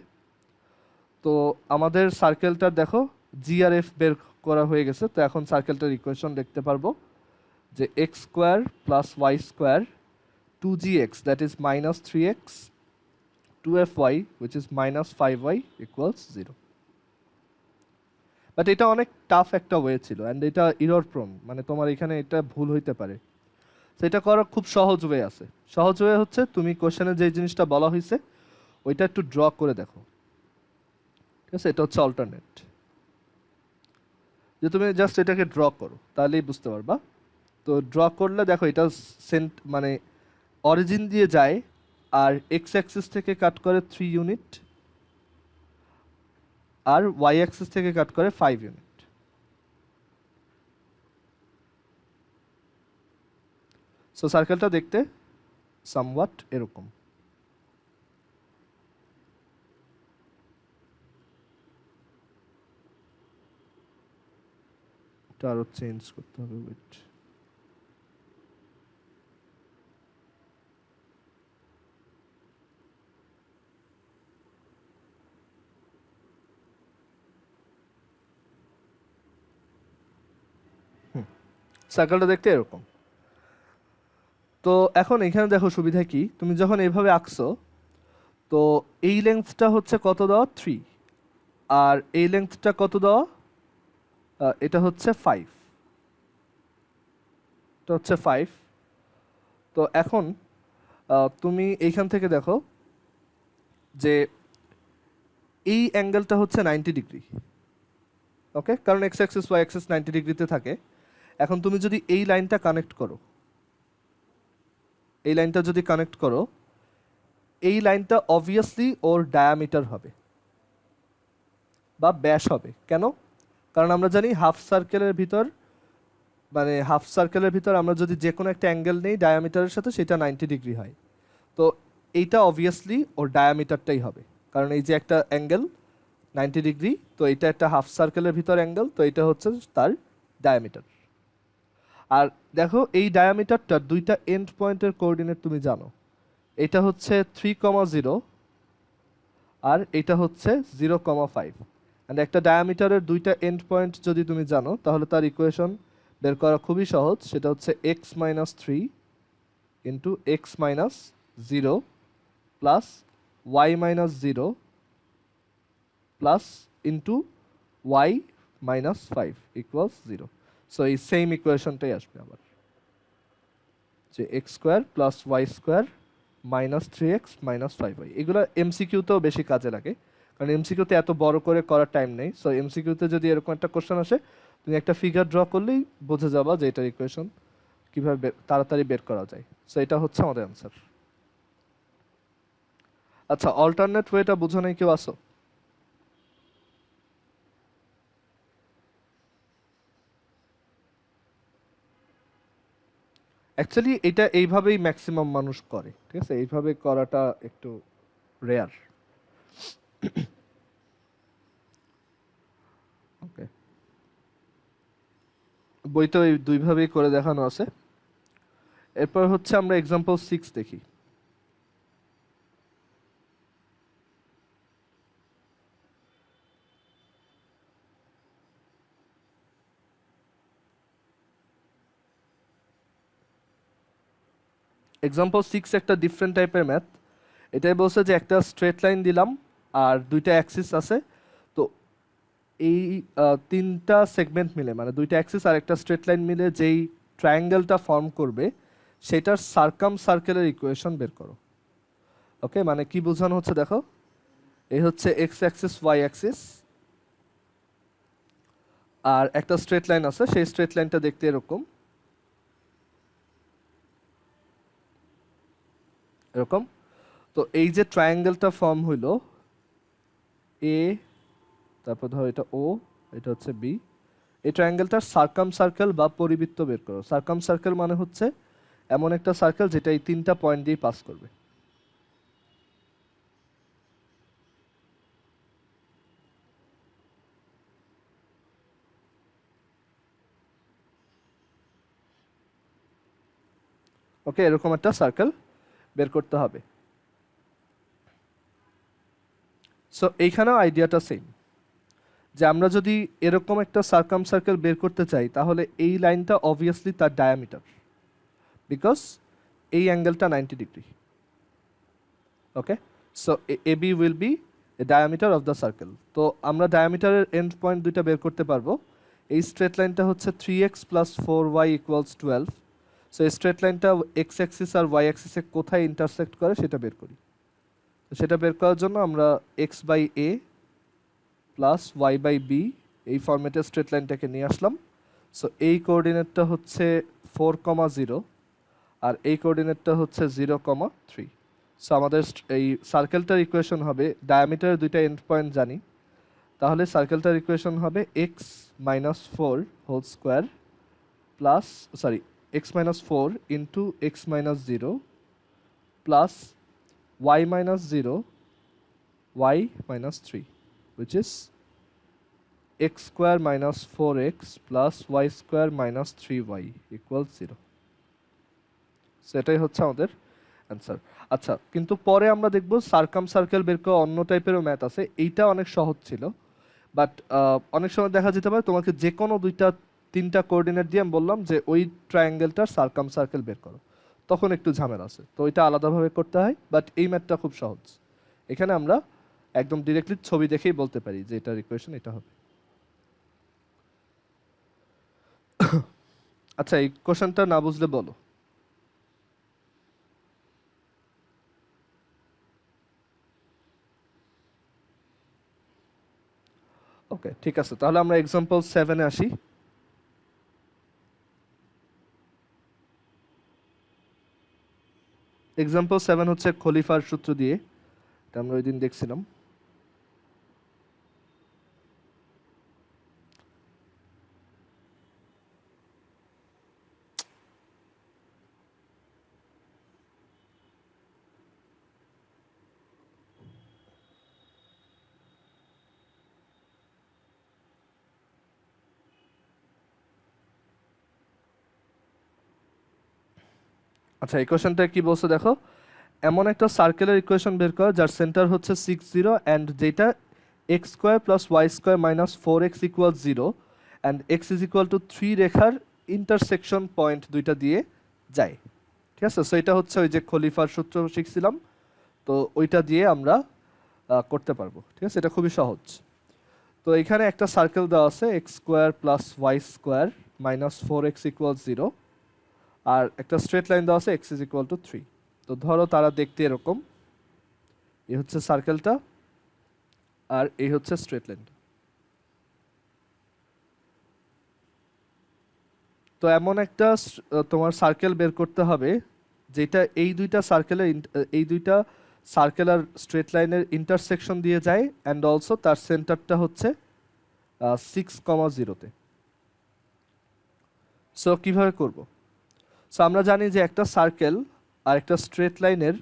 তো আমাদের সার্কেলটার দেখো জি আর এফ বের করা হয়ে গেছে। তো এখন সার্কেলটার ইকুয়েশন লিখতে পারবো যে x square plus Y square 2gx, that is -3x, 2fy which is -5y equals 0. But এটা অনেক টাফ একটা ওয়ে ছিল, অ্যান্ড এটা ইরর প্রোন, মানে তোমার এখানে এটা ভুল হইতে পারে। তো এটা করার খুব সহজ ওয়ে আছে। সহজ ওয়ে হচ্ছে তুমি কোশ্চেনে যে জিনিসটা বলা হয়েছে ওইটা একটু ড্র করে দেখো, ঠিক আছে? এটা হচ্ছে অল্টারনেট, যে তুমি জাস্ট এটাকে ড্র করো তাহলেই বুঝতে পারবা। তো ড্র করলে দেখো এটা মানে অরিজিন দিয়ে যায় আর এক্স অ্যাক্সিস থেকে কাট করে 3 ইউনিট আর ওয়াই অ্যাক্সিস থেকে কাট করে 5 ইউনিট। সো সার্কেলটা দেখতে সামওয়াট এরকম। এটা আরো চেঞ্জ করতে হবে, ওয়েট। সার্কেলটা দেখতে এরকম। তো এখন এখানে দেখো সুবিধা কি, তুমি যখন এইভাবে আঁকছো তো এই লেন্থটা হচ্ছে কত দেওয়া 3, আর এই লেন্থটা কত দেওয়া, এটা হচ্ছে 5, এটা হচ্ছে 5। তো এখন তুমি এইখান থেকে দেখো যে এই অ্যাঙ্গেলটা হচ্ছে 90 ডিগ্রি। ওকে, কারণ এক্স অ্যাক্সিস ওয়াই অ্যাক্সিস 90 ডিগ্রিতে থাকে। এখন তুমি যদি এই লাইনটা কানেক্ট করো, এই লাইনটা যদি কানেক্ট করো, এই লাইনটা অবভিয়াসলি ওর ডায়ামিটার হবে বা ব্যাস হবে। কেন? কারণ আমরা জানি হাফ সার্কেলের ভিতর আমরা যদি যে কোনো একটা অ্যাঙ্গেল নেই ডায়ামিটারের সাথে, সেটা 90 ডিগ্রি হয়। তো এইটা অবভিয়াসলি ওর ডায়ামিটারটাই হবে, কারণ এই যে একটা অ্যাঙ্গেল 90 ডিগ্রি, তো এটা একটা হাফ সার্কেলের ভিতর অ্যাঙ্গেল, তো এটা হচ্ছে তার ডায়ামিটার। আর দেখো এই ডায়ামিটারটার দুইটা এন্ড পয়েন্টের কোঅর্ডিনেট তুমি জানো, এটা হচ্ছে 3,0 আর এটা হচ্ছে 0,5। অ্যান্ড একটা ডায়ামিটারের দুইটা এন্ড পয়েন্ট যদি তুমি জানো তাহলে তার ইকুয়েশন বের করা খুবই সহজ। সেটা হচ্ছে x - 3 into x - 0 plus y - 0 plus into y minus 5 equals 0। So এই সেম ইকুয়েশনটাই আসবে আবার, যে x square plus Y square minus 3x minus 5y। এগুলো এমসিকিউতেও বেশি কাজে লাগে, কারণ এমসিকিউতে এত বড় করে করার টাইম নেই। সো এমসিকিউতে যদি এরকম একটা কোশ্চেন আসে, তুমি একটা ফিগার ড্র করলেই বুঝে যাবা যে এটার ইকুয়েশন কীভাবে তাড়াতাড়ি বের করা যায়। সো এটা হচ্ছে আমাদের অ্যান্সার। আচ্ছা, অল্টারনেট ওয়েটা বুঝো নাই কেউ আসো? অ্যাকচুয়ালি এটা এইভাবেই ম্যাক্সিমাম মানুষ করে, ঠিক আছে? এইভাবে করাটা একটু রেয়ার। ওকে, বই তো এই দুইভাবেই করে দেখানো আছে। এরপর হচ্ছে আমরা এক্সাম্পল 6 দেখি। এক্সাম্পল 6 একটা ডিফারেন্ট টাইপের ম্যাথ। এটাই বলছে যে একটা স্ট্রেট লাইন দিলাম আর দুইটা অ্যাক্সিস আছে। তো এই তিনটা সেগমেন্ট মিলে, মানে দুইটা অ্যাক্সিস আর একটা স্ট্রেট লাইন মিলে যেই ট্রায়াঙ্গেলটা ফর্ম করবে সেটার সার্কাম সার্কেলের ইকুয়েশন বের করো। ওকে, মানে কি বোঝানো হচ্ছে দেখো, এই হচ্ছে এক্স অ্যাক্সিস ওয়াই অ্যাক্সিস, আর একটা স্ট্রেট লাইন আছে, সেই স্ট্রেট লাইনটা দেখতে এরকম এরকম। তো এই যে ট্রায়াঙ্গেলটা ফর্ম হইলো এ, তারপর ধরো এটা ও, এটা হচ্ছে বি, এই ট্রায়াঙ্গেলটার সার্কাম সার্কেল বা পরিবৃত্ত বের করো। সার্কাম সার্কেল মানে হচ্ছে এমন একটা সার্কেল যেটা এই তিনটা পয়েন্ট দিয়ে পাস করবে। ওকে, এরকম একটা সার্কেল বের করতে হবে। সো এইখানেও আইডিয়াটা সেম, যে আমরা যদি এরকম একটা সার্কাম সার্কেল বের করতে চাই তাহলে এই লাইনটা অবভিয়াসলি তার ডায়ামিটার, বিকজ এই অ্যাঙ্গেলটা 90 degree. Okay, so AB will be a diameter of the circle. তো আমরা ডায়ামিটারের এন্ড পয়েন্ট দুইটা বের করতে পারবো। এই স্ট্রেট লাইনটা হচ্ছে 3x plus 4y equals 12। So এই স্ট্রেট লাইনটা এক্স অ্যাক্সিস আর ওয়াই অ্যাক্সিসে কোথায় ইন্টারসেক্ট করে সেটা বের করি। তো সেটা বের করার জন্য আমরা x by a plus y by b এই ফরম্যাটে স্ট্রেট লাইনটাকে নিয়ে আসলাম। সো এই কোঅর্ডিনেটটা হচ্ছে 4,0 আর এই কোঅর্ডিনেটটা হচ্ছে 0,3। সো আমাদের এই সার্কেলটার ইকুয়েশন হবে, ডায়ামিটারের দুইটা এন্ড পয়েন্ট জানি, তাহলে সার্কেলটার ইকুয়েশন হবে x minus 4 whole square plus x minus 4 into x minus 0 plus Y minus 0 y minus 3, which is x square minus 4x plus y square minus 3y equals 0. সেটাই হচ্ছে আমাদের অ্যান্সার। আচ্ছা, কিন্তু পরে আমরা দেখব সার্কাম সার্কেল বের করা অন্য টাইপেরও ম্যাথ আছে। এইটা অনেক সহজ ছিল, বাট অনেক সময় দেখা যেতে পারে তোমাকে যে কোনো দুইটা তিনটা কোঅর্ডিনেট দিয়ে আমি বললাম যে ওই ট্রায়াঙ্গেলটার সার্কাম সার্কেল বের করো, তখন একটু ঝামেলা আছে, তো ওইটা আলাদাভাবে করতে হয়। বাট এই ম্যাথটা খুব সহজ, এখানে আমরা একদম ডিরেক্টলি ছবি দেখেই বলতে পারি যে এটার ইকুয়েশন এটা হবে। আচ্ছা, এই কোশ্চেনটা না বুঝলে বলো। ওকে, ঠিক আছে, তাহলে আমরা এক্সাম্পল 7-এ আসি। এক্সাম্পল 7 হচ্ছে খলিফার সূত্র দিয়ে, এটা আমরা ওই দিন দেখছিলাম। আচ্ছা, এই কোশ্চেনটা কি বলছে দেখো, এমন একটা সার্কেলের ইকুয়েশন বের কর যার সেন্টার হচ্ছে 60 অ্যান্ড যেটা x square plus Y square minus 4x equal 0 and x is equal to 3 রেখার ইন্টারসেকশন পয়েন্ট দুইটা দিয়ে যায়। ঠিক আছে, সো এটা হচ্ছে ওই যে খলিফার সূত্র শিখছিলাম, তো ওইটা দিয়ে আমরা করতে পারবো। ঠিক আছে, এটা খুবই সহজ। তো এখানে একটা সার্কেল দেওয়া আছে x² + y² - 4x = 0, আর একটা স্ট্রেট লাইন দেওয়া আছে x = 3। তো ধরো তারা দেখতে এরকম, এই হচ্ছে সার্কেলটা আর এই হচ্ছে স্ট্রেট লাইন। তো এমন একটা তোমার সার্কেল বের করতে হবে যেটা এই দুইটা সার্কেল আর স্ট্রেট লাইনের ইন্টারসেকশন দিয়ে যায়, অ্যান্ড অলসো তার সেন্টারটা হচ্ছে 6,0-তে। সো কিভাবে করব? সো আমরা জানি যে একটা সার্কেল আর একটা স্ট্রেট লাইনের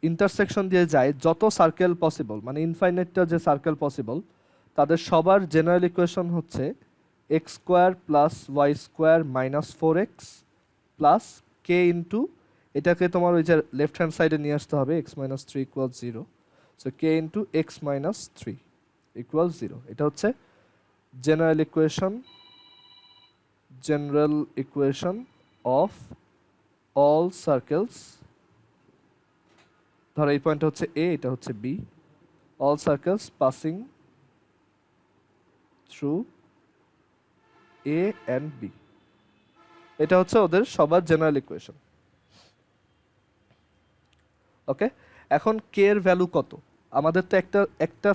ইন্টারসেকশন দিয়ে যায় যত সার্কেল পসিবল, মানে ইনফাইনাইটটা যে সার্কেল পসিবল, তাদের সবার জেনারেল ইকুয়েশন হচ্ছে x² + y² - 4x + k into, এটাকে তোমার ওই যে লেফট হ্যান্ড সাইডে নিয়ে আসতে হবে, x - 3 = 0, so k into x - 3 = 0। এটা হচ্ছে general equation of all circles. ধরো এই পয়েন্টটা হচ্ছে a, এটা হচ্ছে b, all circles passing through a and b। এটা হচ্ছে ওদের সবার জেনারেল ইকুয়েশন। ওকে, এখন কে এর ভ্যালু কত? আমাদের তো একটা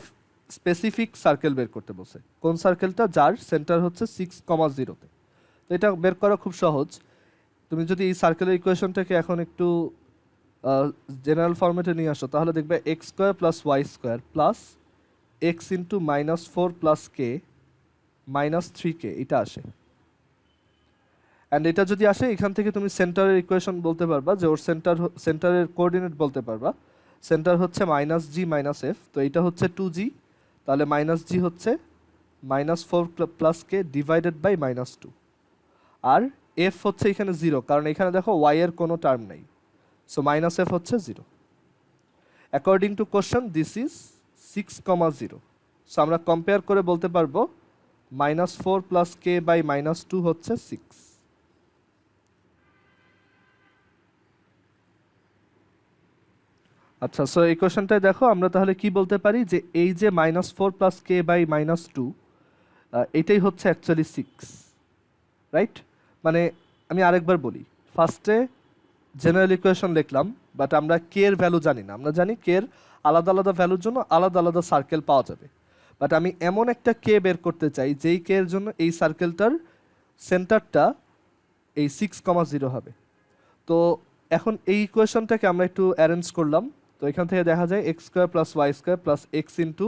স্পেসিফিক সার্কেল বের করতে বলছে। কোন সার্কেলটা? যার সেন্টার হচ্ছে 6,0-তে। তো এটা বের করা খুব সহজ। তুমি যদি এই সার্কেলের ইকুয়েশনটাকে এখন একটু জেনারেল ফরম্যাটে নিয়ে আসো, তাহলে দেখবে x² + y² + x into -4 + k - 3k, এটা আসে। অ্যান্ড এটা যদি আসে, এখান থেকে তুমি সেন্টারের ইকুয়েশন বলতে পারবা, যে ওর সেন্টারের কোঅর্ডিনেট বলতে পারবা। সেন্টার হচ্ছে -g - f, তো এটা হচ্ছে 2g, তাহলে -g হচ্ছে -4 + k ডিভাইডেড বাই -2, আর f হচ্ছে এখানে 0, কারণ এখানে দেখো y এর কোনো টার্ম নেই, সো -f হচ্ছে 0। According to question this is 6,0। So আমরা কম্পেয়ার করে বলতে পারবো -4 + k বাই -2 হচ্ছে 6। আচ্ছা, সো এই কোশ্চেনটায় দেখো আমরা তাহলে কি বলতে পারি, যে এই যে -4 + k বাই -2, এটাই হচ্ছে অ্যাকচুয়ালি 6, রাইট? মানে আমি আরেকবার বলি, ফার্স্টে জেনারেল ইকুয়েশন লিখলাম, বাট আমরা কে এর ভ্যালু জানি না। আমরা জানি কে এর আলাদা আলাদা ভ্যালুর জন্য আলাদা আলাদা সার্কেল পাওয়া যাবে, বাট আমি এমন একটা কে বের করতে চাই যেই কে এর জন্য এই সার্কেলটার সেন্টারটা এই 6,0 হবে। তো এখন এই ইকুয়েশনটাকে আমরা একটু অ্যারেঞ্জ করলাম। তো এখান থেকে দেখা যায় x² + y² + x into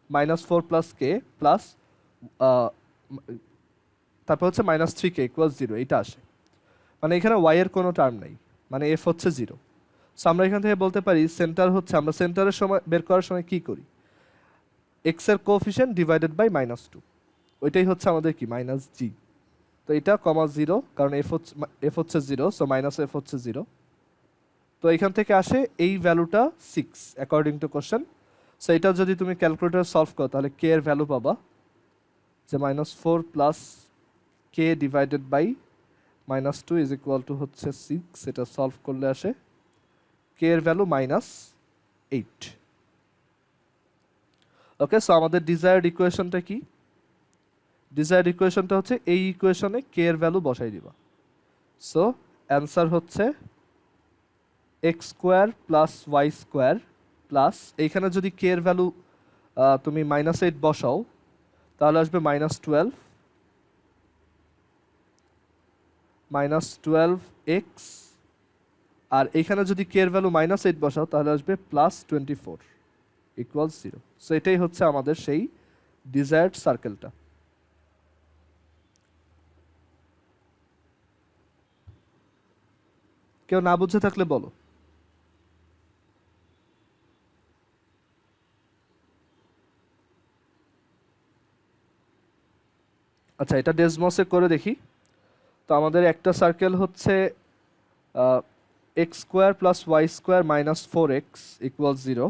-4 + k plus তারপর হচ্ছে -3k = 0, এইটা আসে। মানে এখানে y এর কোনো টার্ম নাই, মানে f হচ্ছে 0। সো আমরা এখান থেকে বলতে পারি সেন্টার হচ্ছে, আমরা সেন্টারের সময় বের করার সময় কি করি, x এর কোএফিসিয়েন্ট ডিভাইডেড বাই -2, ওইটাই হচ্ছে আমাদের কি -g। তো এটা (0), কারণ f হচ্ছে 0, সো -f হচ্ছে 0। তো এখান থেকে আসে এই ভ্যালুটা 6 অ্যাকর্ডিং টু কোশ্চেন। সো এটা যদি তুমি ক্যালকুলেটর সলভ করো, তাহলে কে এর ভ্যালু পাবা যে -4 + k divided by -2 is equal to হচ্ছে 6। এটা সলভ করলে আসে কে এর ভ্যালু -8। ওকে, সো আমাদের ডিজায়ার্ড ইকুয়েশনটা কি? ডিজায়ার্ড ইকুয়েশনটা হচ্ছে এই ইকুয়েশনে কে এর ভ্যালু বসাই দিবা। সো অ্যান্সার হচ্ছে x² + y² প্লাস, এইখানে যদি কে এর ভ্যালু তুমি -8 বসাও, তাহলে আসবে -12x, আর এইখানে যদি কে এর ভ্যালু -8 বসাও, তাহলে আসবে +24 = 0। সো এটাই হচ্ছে আমাদের সেই ডিজায়ার্ড সার্কেলটা। কেউ না বুঝে থাকলে বলো। আচ্ছা, এটা ডেসমসে করে দেখি। তো আমাদের একটা সার্কেল হচ্ছে x² + y² - 4x = 0।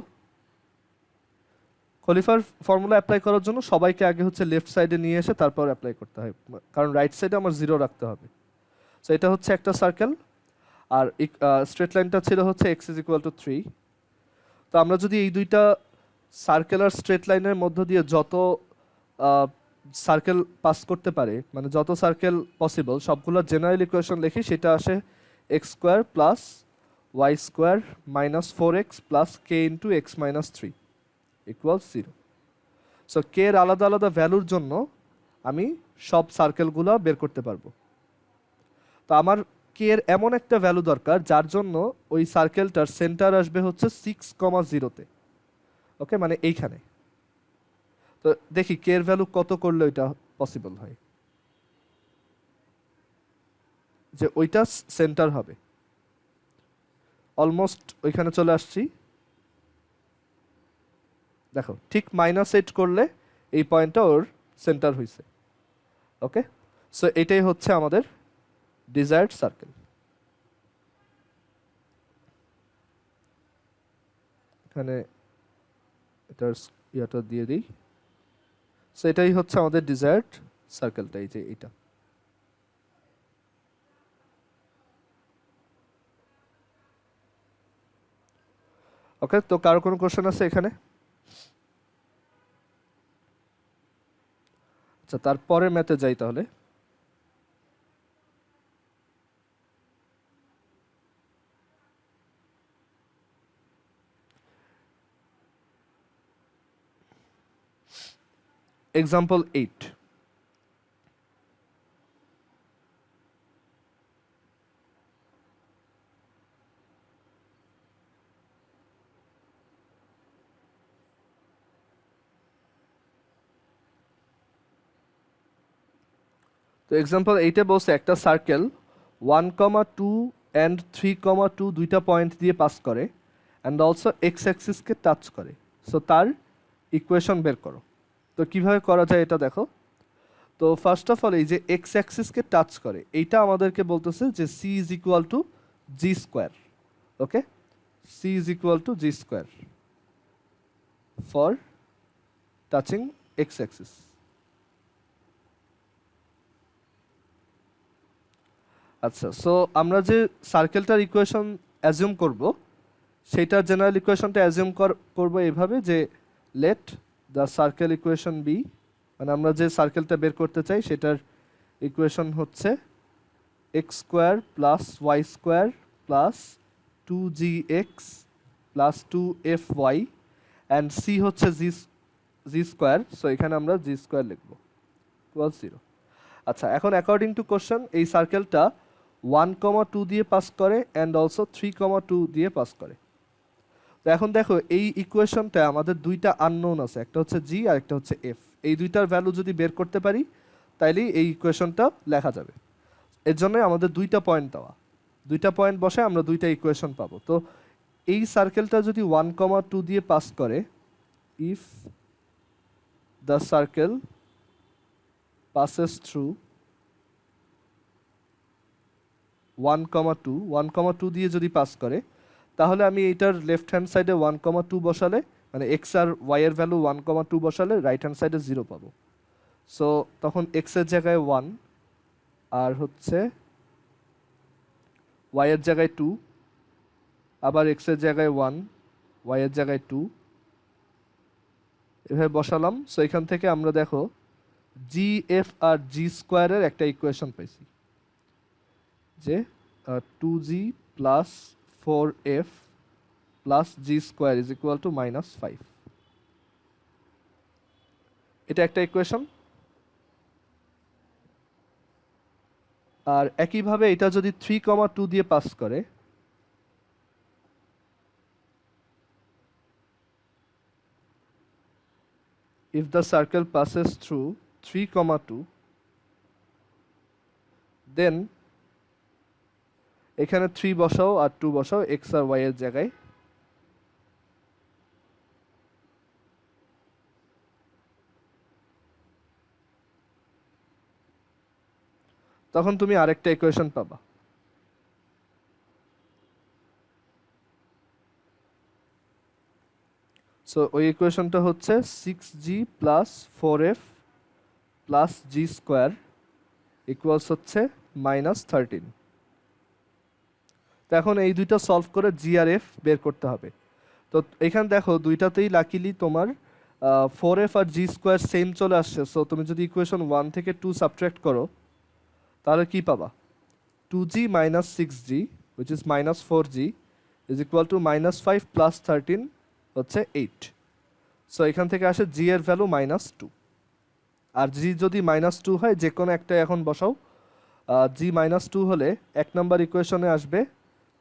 খলিফার ফর্মুলা অ্যাপ্লাই করার জন্য সবাইকে আগে হচ্ছে লেফট সাইডে নিয়ে এসে তারপর অ্যাপ্লাই করতে হয়, কারণ রাইট সাইডে আমার 0 রাখতে হবে। সো এটা হচ্ছে একটা সার্কেল, আর স্ট্রেট লাইনটা ছিল হচ্ছে x = 3। তো আমরা যদি এই দুইটা সার্কেল আর স্ট্রেট লাইনের মধ্য দিয়ে যত সার্কেল পাস করতে পারে, মানে যত সার্কেল পসিবল সবগুলো জেনারেল ইকুয়েশন লিখি, সেটা আসে X square plus Y square minus 4x plus K into x minus 3 equal 0। So K এর আলাদা আলাদা ভ্যালুর জন্য আমি সব সার্কেলগুলো বের করতে পারবো। তো আমার কে এর এমন একটা ভ্যালু দরকার যার জন্য ওই সার্কেলটার সেন্টার আসবে হচ্ছে 6,0-তে। ওকে, মানে এইখানে। তো দেখি কে এর ভ্যালু কত করলে ওইটা পসিবল হয়, যে ওইটা সেন্টার হবে। অলমোস্ট ওইখানে চলে আসছি। দেখো ঠিক -8 করলে এই পয়েন্টটা ওর সেন্টার হয়েছে। ওকে, সো এটাই হচ্ছে আমাদের ডিজায়ার্ড সার্কেল। এখানে এটার ইয়াটা দিয়ে দিই। সো এটাই হচ্ছে আমাদের ডিজায়ার্ড সার্কেলটা, এই যে এটা। ওকে, তো কারো কোনো কোশ্চেন আছে এখানে? আচ্ছা, তারপরে ম্যাথে যাই তাহলে। Example 8. তো এক্সাম্পল 8-এ বলছে একটা সার্কেল 1,2 অ্যান্ড 3,2 দুইটা পয়েন্ট দিয়ে পাস করে অ্যান্ড অলসো এক্স অ্যাক্সিসকে টাচ করে। সো তার ইকুয়েশন বের করো। তো কিভাবে করা যায় এটা দেখো। তো ফার্স্ট অফ অল এই যে এক্স অ্যাক্সিসকে টাচ করে, এইটা আমাদেরকে বলতেছে যে c is equal to g square. Okay, c is equal to g square for touching x axis. আচ্ছা, সো আমরা যে সার্কেলটার ইকুয়েশন অ্যাজিউম করব, সেইটার জেনারেল ইকুয়েশনটা অ্যাজিউম করব এইভাবে যে let the circle equation be, মানে আমরা যে সার্কেলটা বের করতে চাই সেটার ইকুয়েশন হচ্ছে x square plus Y square plus 2gx plus 2fy and c হচ্ছে জি স্কোয়ার। সো এখানে আমরা জি স্কোয়ার লিখব ইকুয়াল 0। আচ্ছা, এখন অ্যাকর্ডিং টু কোশ্চেন এই সার্কেলটা 1,2 দিয়ে পাস করে অ্যান্ড অলসো 3,2 দিয়ে পাস করে। তো এখন দেখো এই ইকুয়েশনটা আমাদের দুইটা আননোন আছে, একটা হচ্ছে জি আর একটা হচ্ছে এফ। এই দুইটার ভ্যালু যদি বের করতে পারি তাইলেই এই ইকুয়েশনটা লেখা যাবে। এর জন্য আমাদের দুইটা পয়েন্ট দেওয়া, দুইটা পয়েন্ট বসে আমরা দুইটা ইকুয়েশন পাবো। তো এই সার্কেলটা যদি 1,2 দিয়ে পাস করে, if the circle passes through 1,2 দিয়ে যদি পাস করে, তাহলে আমি এইটার লেফট হ্যান্ড সাইডে 1,2 বসালে, মানে এক্স আর ওয়াই এর ভ্যালু 1,2 বসালে রাইট হ্যান্ড সাইডে 0 পাবো। সো তখন এক্স এর জায়গায় 1 আর হচ্ছে ওয়াই এর জায়গায় 2, আবার এক্স এর জায়গায় 1 ওয়াই এর জায়গায় 2, এভাবে বসালাম। সো এখান থেকে আমরা দেখো জি এফ আর জি স্কোয়ারের একটা ইকুয়েশন পাইছি, যে 2g plus 4f plus G square is equal two -5। এটা একটা ইকুয়েশন। আর একইভাবে এটা যদি 3,2 দিয়ে পাস করে, if the circle passes through 3,2, then এখানে 3 বসাও আর 2 বসাও এক্স আর ওয়াই এর জায়গায়। তখন তুমি আরেকটা ইকুয়েশন পাবা। সো ওই ইকুয়েশনটা হচ্ছে 6g plus 4f plus G square equals হচ্ছে -13। তো এখন এই দুইটা সলভ করে জি আর এফ বের করতে হবে। তো এখানে দেখো দুইটাতেই লাকিলি তোমার 4f আর জি স্কোয়ার সেম চলে আসছে, সো তুমি যদি ইকুয়েশন 1 থেকে 2 সাবট্রাক্ট করো তাহলে কি পাবা? 2g minus 6g which is minus 4g is equal to minus 5 plus 13 হচ্ছে 8. সো এখান থেকে আসে g এর ভ্যালু -2, আর g যদি -2 হয় যে কোনো একটা এখন বসাও, g -2 হলে এক নাম্বার ইকুয়েশনে আসবে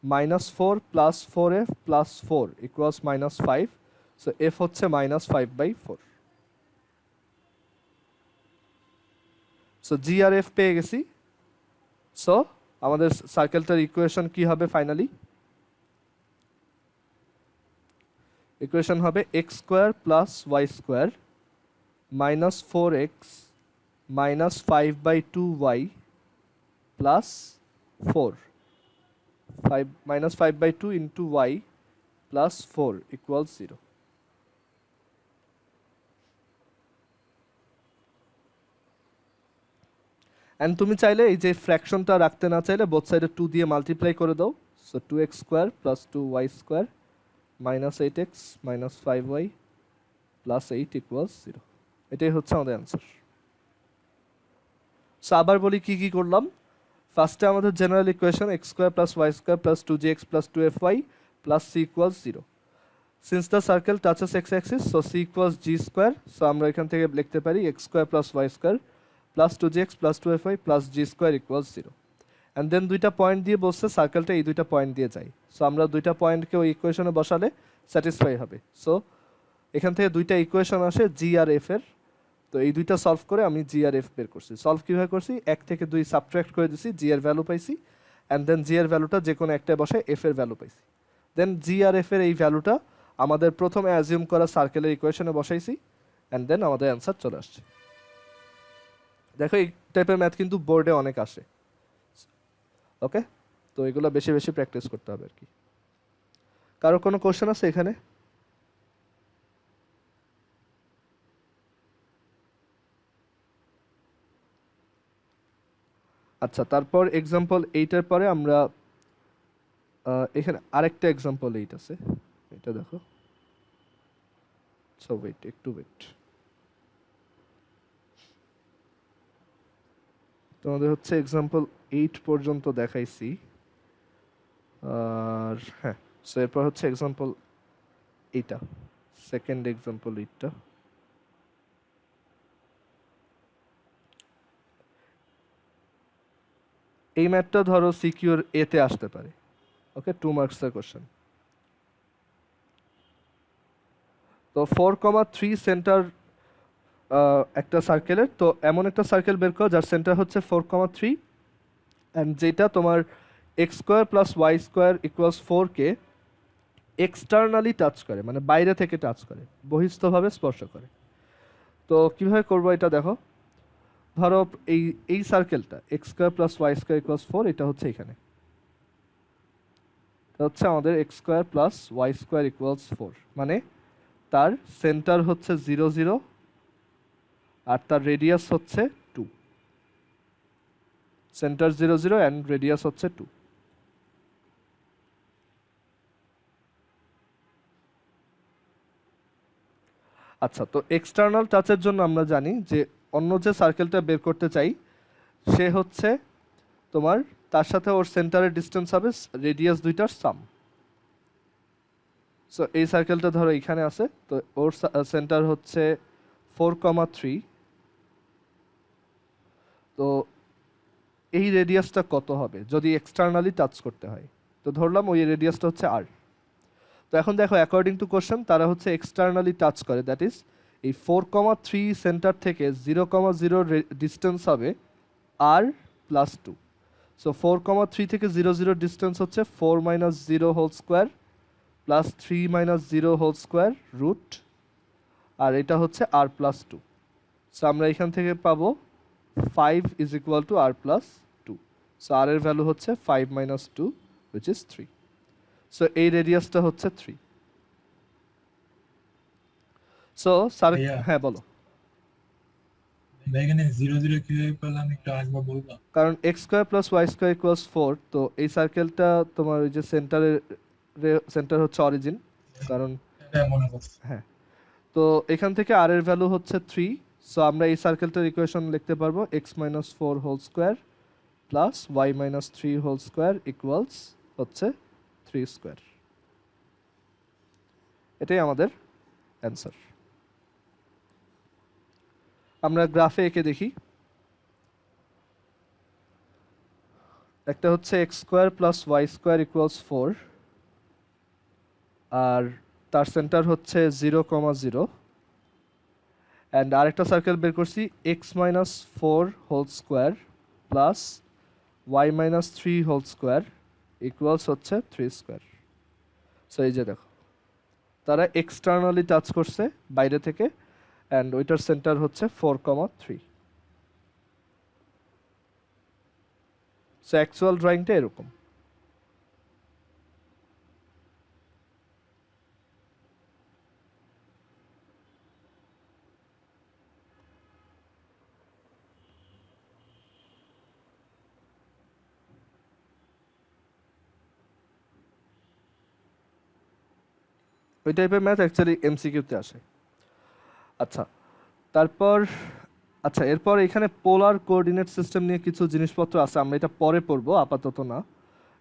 -4 plus 4f plus 4 equals -5. So f হচ্ছে -5/4. সো g আর f পেয়ে গেছি। সো আমাদের সার্কেলটার ইকুয়েশন কি হবে ফাইনালি? ইকুয়েশন হবে x square plus y square minus 4x minus 5/2y plus 4, 5 minus 5/2 into y plus 4 equals 0. And তুমি চাইলে এই যে ফ্র্যাকশনটা রাখতে না চাইলে বোথ সাইডে 2 দিয়ে মাল্টিপ্লাই করে দাও। So 2x square plus 2y square minus 8x minus 5y plus 8 equals 0। এটাই হচ্ছে আমাদের অ্যান্সার। সো আবার বলি কি কি করলাম। ফার্স্টে আমাদের general equation x square plus y square plus 2gx plus 2fy plus c equals 0। Since the circle touches x axis, so c equals g square. So আমরা এখান থেকে লিখতে পারি x square plus y square plus 2gx plus 2fy plus g square equals 0। And then দুইটা পয়েন্ট দিয়ে বসছে সার্কেলটা এই দুইটা পয়েন্ট দিয়ে যায়। সো আমরা দুইটা পয়েন্টকে ওই ইকুয়েশনে বসালে স্যাটিসফাই হবে। সো এখান থেকে দুইটা ইকুয়েশন আসে জি আর এফ এর। তো এই দুইটা সলভ করে আমি জি আর এফ বের করছি। সলভ কীভাবে করছি? 1 থেকে 2 সাবট্রাক্ট করে দিছি, জি এর ভ্যালু পাইছি, অ্যান্ড দেন জি এর ভ্যালুটা যে কোনো একটায় বসে এফ এর ভ্যালু পাইছি। দেন জি আর এফ এর এই ভ্যালুটা আমাদের প্রথমে অ্যাজিউম করা সার্কেলের ইকুয়েশনে বসাইছি, অ্যান্ড দেন আমাদের অ্যান্সার চলে আসছে। দেখো এই টাইপের ম্যাথ কিন্তু বোর্ডে অনেক আসে। ওকে, তো এগুলো বেশি বেশি প্র্যাকটিস করতে হবে আর কি। কারো কোনো কোশ্চেন আছে এখানে? আচ্ছা, তারপর এক্সাম্পল 8-এর পরে আমরা এখানে আরেকটা এক্সাম্পল 8 আছে, এটা দেখো। সো ওয়েট, একটু ওয়েট। তোমাদের হচ্ছে এক্সাম্পল 8 পর্যন্ত দেখাইছি, আর হ্যাঁ, সো এরপর হচ্ছে এক্সাম্পল এইটা, সেকেন্ড এক্সাম্পল 8টা। এই ম্যাথটা ধরো সিকিউর এতে আসতে পারে। ওকে, 2 মার্কসের কোশ্চেন। তো 4,3 সেন্টার একটা সার্কেলের, তো এমন একটা সার্কেল বের করো যার সেন্টার হচ্ছে 4,3, অ্যান্ড যেটা তোমার X square plus Y square equals 4কে এক্সটার্নালি টাচ করে, মানে বাইরে থেকে টাচ করে, বহিস্থভাবে স্পর্শ করে। তো কীভাবে করবো এটা দেখো। ধরো এই সার্কেলটা X square plus Y square equals 4, এটা হচ্ছে এখানে, এটা হচ্ছে আমাদের X square plus Y square equals 4, মানে তার সেন্টার হচ্ছে 0 0 আর তার রেডিয়াস হচ্ছে 2। সেন্টার 0 0 অ্যান্ড রেডিয়াস হচ্ছে 2। আচ্ছা, তো এক্সটার্নাল টাচের জন্য আমরা জানি যে অন্য যে সার্কেলটা বের করতে চাই সে হচ্ছে তোমার, তার সাথে ওর সেন্টারের ডিস্টেন্স হবে রেডিয়াস দুইটার সাম। সো এই সার্কেলটা ধরো এখানে আছে, তো ওর সেন্টার হচ্ছে 4,3। তো এই রেডিয়াসটা কত হবে যদি এক্সটার্নালি টাচ করতে হয়? তো ধরলাম ওই রেডিয়াসটা হচ্ছে আর। তো এখন দেখো অ্যাকর্ডিং টু কোশ্চেন তারা হচ্ছে এক্সটার্নালি টাচ করে, দ্যাট ইজ এই 4,3 সেন্টার থেকে 0,0 ডিস্টেন্স হবে আর প্লাস 2। সো 4,3 থেকে 0 0 ডিস্টেন্স হচ্ছে 4 minus 0 whole square plus 3 minus 0 whole square root, আর এটা হচ্ছে আর প্লাস 2। সো আমরা এখান থেকে পাবো 5 is equal to R plus 2। So R এর ভ্যালু হচ্ছে 5 মাইনাস 2 উইচ ইজ 3। সো এই রেডিয়াসটা হচ্ছে 3। সো স্যার, হ্যাঁ বলো। এখানে 0 0 কিভাবে পেলাম একটু আরেকবার বলবা? কারণ x square plus Y square equals 4, তো এই সার্কেলটা তোমার ওই যে সেন্টার হচ্ছে অরিজিন, কারণ এটা মনে করছি। হ্যাঁ, তো এখান থেকে আর এর ভ্যালু হচ্ছে 3, সো আমরা এই সার্কেলটার ইকুয়েশন লিখতে পারবো x minus 4 whole square plus y minus 3 whole square equals হচ্ছে 3 স্কোয়ার। এটাই আমাদের অ্যান্সার। আমরা গ্রাফে এঁকে দেখি। একটা হচ্ছে x square plus Y square equals 4, আর তার সেন্টার হচ্ছে 0,0, অ্যান্ড আরেকটা সার্কেল বের করছি x minus 4 whole square plus Y minus 3 whole square equals হচ্ছে 3 স্কোয়ার। সো এই যে দেখো, তারা এক্সটার্নালি টাচ করছে বাইরে থেকে, অ্যান্ড ওইটার সেন্টার হচ্ছে 4,3। সো অ্যাকচুয়াল ড্রয়িংটা এরকম। ওই টাইপের ম্যাথ অ্যাকচুয়ালি এমসিকিউতে আসে। আচ্ছা, তারপর এরপর এখানে পোলার কোঅর্ডিনেট সিস্টেম নিয়ে কিছু জিনিসপত্র আছে, আমরা এটা পরে পড়বো, আপাতত না,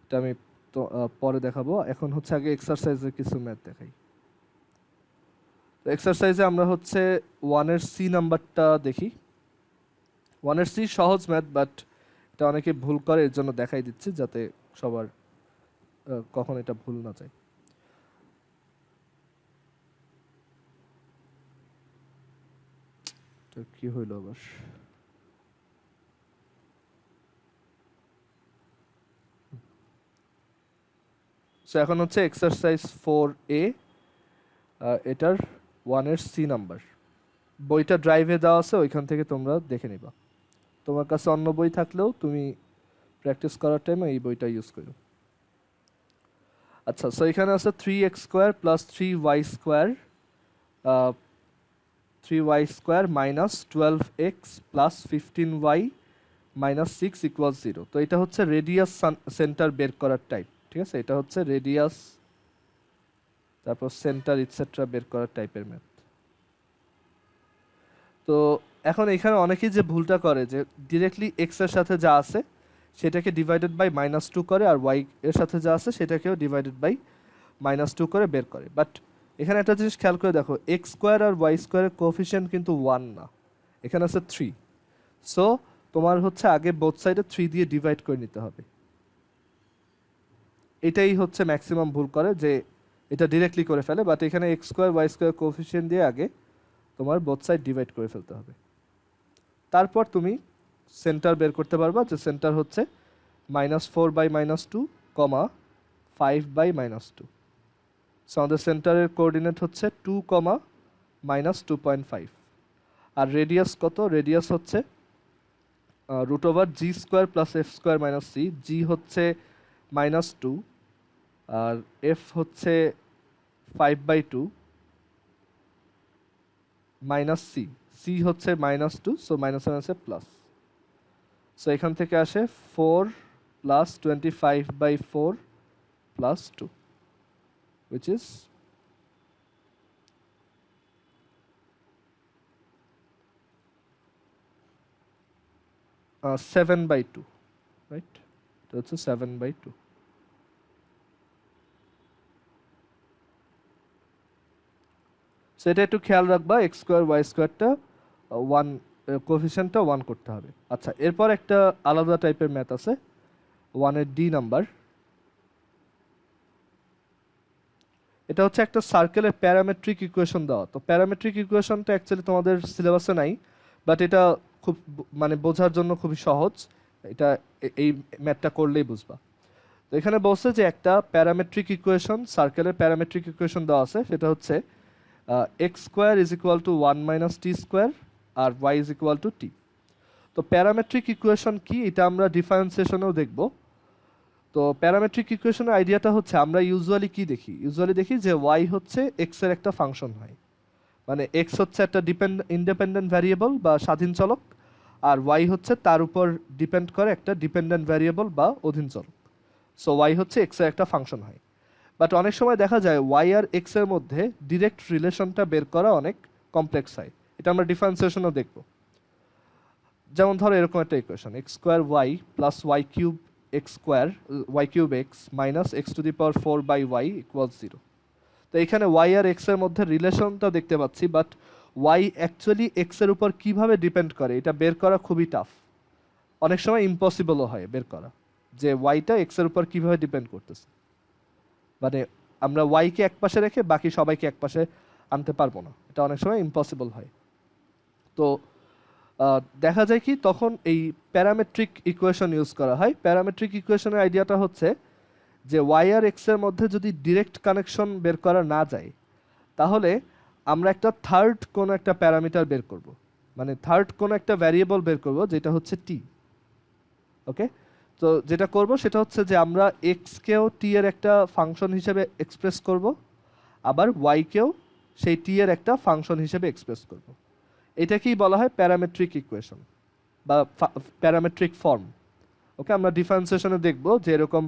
এটা আমি তো পরে দেখাবো। এখন হচ্ছে আগে এক্সারসাইজের কিছু ম্যাথ দেখাই। তো এক্সারসাইজে আমরা হচ্ছে 1-এর সি নাম্বারটা দেখি। 1-এর সি সহজ ম্যাথ, বাট এটা অনেকে ভুল করে, এর জন্য দেখাই দিচ্ছি যাতে সবার কখন এটা ভুল না যায়। কি হইল আবার? সো এখন হচ্ছে এক্সারসাইজ 4A, এটার 1-এর সি নাম্বার। বইটা ড্রাইভে দেওয়া আছে, ওইখান থেকে তোমরা দেখে নিবা। তোমার কাছে অন্য বই থাকলেও তুমি প্র্যাকটিস করার টাইমে এই বইটা ইউজ করো। আচ্ছা, সো এখানে আছে 3x square plus 3y square 3y square minus 12x plus 15y minus 6 equals 0। তো এটা হচ্ছে রেডিয়াস সেন্টার বের করার টাইপ, ঠিক আছে? এটা হচ্ছে রেডিয়াস, তারপর সেন্টার ইটসেট্রা বের করার টাইপের ম্যাথ। তো এখন এখানে অনেকেই যে ভুলটা করে যে ডিরেক্টলি এক্স এর সাথে যা আছে সেটাকে ডিভাইডেড বাই -2 করে, আর ওয়াই এর সাথে যা আছে সেটাকেও ডিভাইডেড বাই -2 করে বের করে। বাট এখানে একটা জিনিস খেয়াল করে দেখো, এক্স স্কোয়ার আর ওয়াই স্কোয়ারের কোএফিসিয়েন্ট কিন্তু 1 না, এখানে আছে 3। সো তোমার হচ্ছে আগে বোথ সাইডে 3 দিয়ে ডিভাইড করে নিতে হবে। এটাই হচ্ছে ম্যাক্সিমাম ভুল করে, যে এটা ডিরেক্টলি করে ফেলে, বাট এখানে x square y square coefficient দিয়ে আগে তোমার বোথ সাইড ডিভাইড করে ফেলতে হবে। তারপর তুমি সেন্টার বের করতে পারবা, যে সেন্টার হচ্ছে -4 বাই -2, 5 বাই -2। সো আমাদের সেন্টারের কোঅর্ডিনেট হচ্ছে 2, -2.5। আর রেডিয়াস কত? রেডিয়াস হচ্ছে √g square plus F square minus C. G হচ্ছে -2, আর এফ হচ্ছে 5/2 মাইনাস সি, সি হচ্ছে -2, সো মাইনাস আছে প্লাস। সো এখান থেকে আসে 4 plus 25/4 plus 2, which is 7/2, right? এটা হচ্ছে 7/2। সেটা একটু খেয়াল রাখবা, এক্স স্কোয়ার ওয়াই স্কোয়ারটা 1, কোএফিসিয়েন্টটা 1 করতে হবে। আচ্ছা, এরপর একটা আলাদা টাইপের ম্যাথ আছে 1-এর ডি নাম্বার। এটা হচ্ছে একটা সার্কেলের প্যারামেট্রিক ইকুয়েশন দেওয়া। তো প্যারামেট্রিক ইকুয়েশনটা অ্যাকচুয়ালি তোমাদের সিলেবাসে নাই, বাট এটা খুব মানে বোঝার জন্য খুবই সহজ, এটা এই ম্যাথটা করলেই বুঝবা। তো এখানে বলছে যে একটা প্যারামেট্রিক ইকুয়েশন, সার্কেলের প্যারামেট্রিক ইকুয়েশন দেওয়া আছে, সেটা হচ্ছে x square is equal to 1 minus T square আর Y is equal to T. তো প্যারামেট্রিক ইকুয়েশন কি, এটা আমরা ডিফারেন্সিয়েশনেও দেখব। তো প্যারামেট্রিক ইকুয়েশনের আইডিয়াটা হচ্ছে আমরা ইউজুয়ালি কি দেখি, দেখি যে ওয়াই হচ্ছে এক্স এর একটা ফাংশন হয়, মানে এক্স হচ্ছে একটা ইন্ডিপেন্ডেন্ট ভ্যারিয়েবল বা স্বাধীন চলক, আর ওয়াই হচ্ছে তার উপর ডিপেন্ড করে একটা ডিপেন্ডেন্ট ভ্যারিয়েবল বা অধীন চলক। সো ওয়াই হচ্ছে এক্স এর একটা ফাংশন হয়। বাট অনেক সময় দেখা যায় ওয়াই আর এক্স এর মধ্যে ডিরেক্ট রিলেশনটা বের করা অনেক কমপ্লেক্স হয়। এটা আমরা ডিফারেন্সিয়েশনও দেখব। যেমন ধরো এরকম একটা equation, x square y plus y cube x square y cube x minus x to the power 4/y equals 0। তো এখানে ওয়াই আর এক্স এর মধ্যে রিলেশনটা দেখতে পাচ্ছি, বাট ওয়াই অ্যাকচুয়ালি এক্স এর উপর কিভাবে ডিপেন্ড করে এটা বের করা খুবই টাফ, অনেক সময় ইম্পসিবলও হয় বের করা, যে ওয়াইটা এক্স এর উপর কিভাবে ডিপেন্ড করতেছে। মানে আমরা ওয়াইকে এক পাশে রেখে বাকি সবাইকে এক পাশে আনতে পারবো না, এটা অনেক সময় ইম্পসিবল হয়। তো দেখা যায় কি তখন এই প্যারামেট্রিক ইকুয়েশন ইউজ করা হয়। প্যারামেট্রিক ইকুয়েশনের আইডিয়াটা হচ্ছে যে ওয়াই আর এক্স এর মধ্যে যদি ডিরেক্ট কানেকশন বের করা না যায়, তাহলে আমরা একটা থার্ড কোনো একটা প্যারামিটার বের করব, মানে থার্ড কোনো একটা ভ্যারিয়েবল বের করব যেটা হচ্ছে টি। ওকে, তো যেটা করব সেটা হচ্ছে যে আমরা এক্সকেও টি এর একটা ফাংশন হিসেবে এক্সপ্রেস করব, আবার ওয়াইকেও সেই টি এর একটা ফাংশন হিসেবে এক্সপ্রেস করব। এটাকেই বলা হয় প্যারামেট্রিক ইকুয়েশন বা প্যারামেট্রিক ফর্ম। ওকে, আমরা ডিফারেন্সিয়েশনে দেখব যে এরকম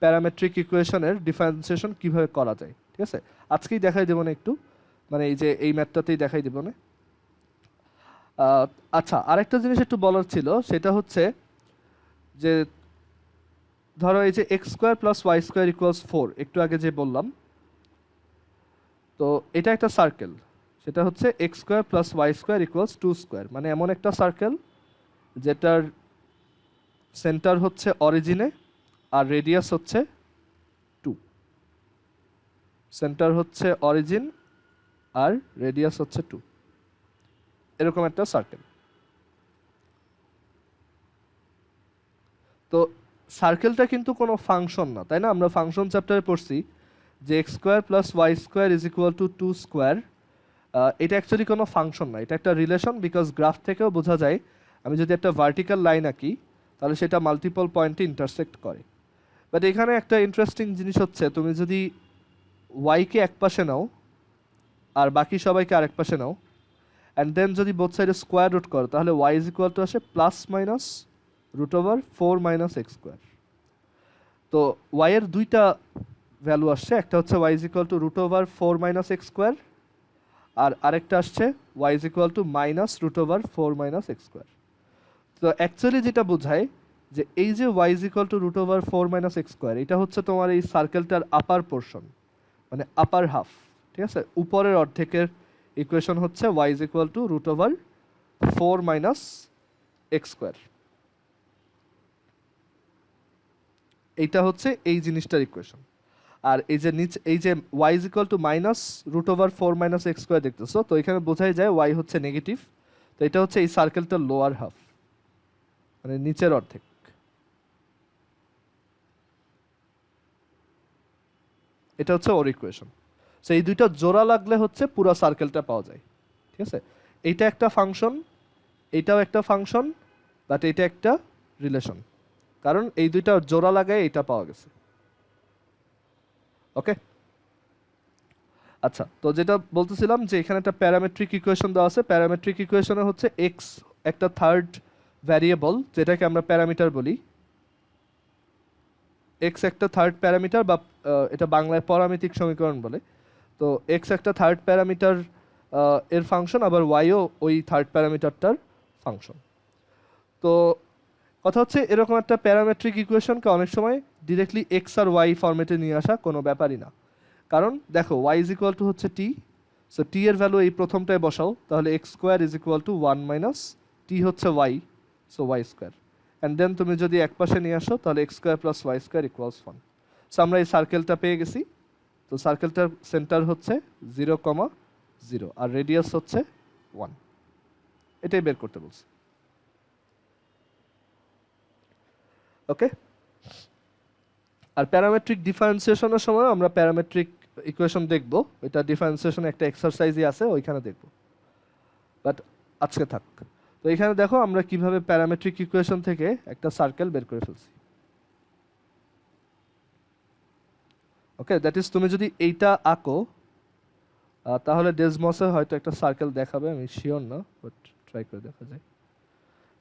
প্যারামেট্রিক ইকুয়েশনের ডিফারেন্সিয়েশন কিভাবে করা যায়। ঠিক আছে, আজকেই দেখাই দেবো না একটু, মানে এই যে এই ম্যাথটাতেই দেখাই দেবো না। আচ্ছা, আরেকটা জিনিস একটু বলার ছিল, সেটা হচ্ছে যে ধরো এই যে x square plus Y square equals 4, একটু আগে যে বললাম, তো এটা একটা সার্কেল, সেটা হচ্ছে x square plus Y square equals 2 square, মানে এমন একটা সার্কেল যেটার সেন্টার হচ্ছে অরিজিনে আর রেডিয়াস হচ্ছে 2। সেন্টার হচ্ছে অরিজিন আর রেডিয়াস হচ্ছে 2, এরকম একটা সার্কেল। তো সার্কেলটা কিন্তু কোনো ফাংশন না, তাই না? আমরা ফাংশন চ্যাপ্টারে পড়ছি যে x square plus Y square is equal to 2 square. এটা অ্যাকচুয়ালি কোনো ফাংশন না, এটা একটা রিলেশন, বিকজ গ্রাফ থেকেও বোঝা যায় আমি যদি একটা ভার্টিক্যাল লাইন আঁকি তাহলে সেটা মাল্টিপল পয়েন্টে ইন্টারসেক্ট করে। বাট এখানে একটা ইন্টারেস্টিং জিনিস হচ্ছে, তুমি যদি ওয়াইকে এক পাশে নাও আর বাকি সবাইকে আরেক পাশে নাও, অ্যান্ড দেন যদি বোথ সাইডে স্কোয়ার রুট করো, তাহলে ওয়াই ইজ ইকুয়াল টু আসে plus minus root over 4 minus x square. তো ওয়াই এর দুইটা ভ্যালু আসছে, একটা হচ্ছে Y is equal to root over 4 minus x square, আর আরেকটা আসছে Y is equal to minus root over 4 minus x square. তো অ্যাকচুয়ালি যেটা বোঝায় যে এই যে Y is equal to root over 4 minus x square, এটা হচ্ছে তোমার এই সার্কেলটার আপার পোর্শন, মানে আপার হাফ। ঠিক আছে, উপরের অর্ধেকের ইকুয়েশন হচ্ছে Y is equal to root over 4 minus x square. এইটা হচ্ছে এই জিনিসটার ইকুয়েশন। আর এই যে নিচে এই যে Y is equal to minus root over 4 minus x square দেখতেছো, তো এখানে বোঝাই যায় ওয়াই হচ্ছে নেগেটিভ। তো এটা হচ্ছে এই সার্কেলটার লোয়ার হাফ, মানে নিচের অর্ধেক। এটা হচ্ছে ওর ইকুয়েশন। সো এই দুইটা জোড়া লাগলে হচ্ছে পুরো সার্কেলটা পাওয়া যায়। ঠিক আছে, এইটা একটা ফাংশন, এইটাও একটা ফাংশন, বাট এটা একটা রিলেশন, কারণ এই দুইটা জোড়া লাগায় এটা পাওয়া গেছে। ওকে, আচ্ছা, তো যেটা বলতেছিলাম যে এখানে একটা প্যারামেট্রিক ইকুয়েশন দেওয়া আছে। প্যারামেট্রিক ইকুয়েশনে হচ্ছে এক্স একটা থার্ড ভ্যারিয়েবল, যেটাকে আমরা প্যারামিটার বলি। এক্স একটা থার্ড প্যারামিটার, বা এটা বাংলায় পরামিতিক সমীকরণ বলে। তো এক্স একটা থার্ড প্যারামিটার এর ফাংশন, আবার ওয়াইও ওই থার্ড প্যারামিটারটার ফাংশন। তো কথা হচ্ছে এরকম একটা প্যারামেট্রিক ইকুয়েশনকে অনেক সময় ডিরেক্টলি এক্স আর ওয়াই ফরম্যাটে নিয়ে আসা কোনো ব্যাপারই না, কারণ দেখো ওয়াই ইজ ইকুয়াল টু হচ্ছে টি। সো টি এর ভ্যালু এই প্রথমটায় বসাও, তাহলে x square is equal to 1 minus T হচ্ছে Y, so Y square. And then তুমি যদি এক পাশে নিয়ে আসো তাহলে x square plus Y square equals 1। So আমরা এই সার্কেলটা পেয়ে গেছি। তো সার্কেলটার সেন্টার হচ্ছে 0,0 আর রেডিয়াস হচ্ছে 1, এটাই বের করতে বলছি। ওকে, আর প্যারামেট্রিক ডিফারেন্সিয়েশনের সময় আমরা প্যারামেট্রিক ইকুয়েশন দেখব, এটা ডিফারেন্সিয়েশন একটা এক্সারসাইজই আছে, ওইখানে দেখব, বাট আজকে থাক। তো এখানে দেখো আমরা কিভাবে প্যারামেট্রিক ইকুয়েশন থেকে একটা সার্কেল বের করে ফেলছি। ওকে, দ্যাট ইজ তুমি যদি এইটা আঁকো তাহলে ডেসমসে হয়তো একটা সার্কেল দেখাবে, আমি শিওর না, বাট ট্রাই করে দেখা যায়।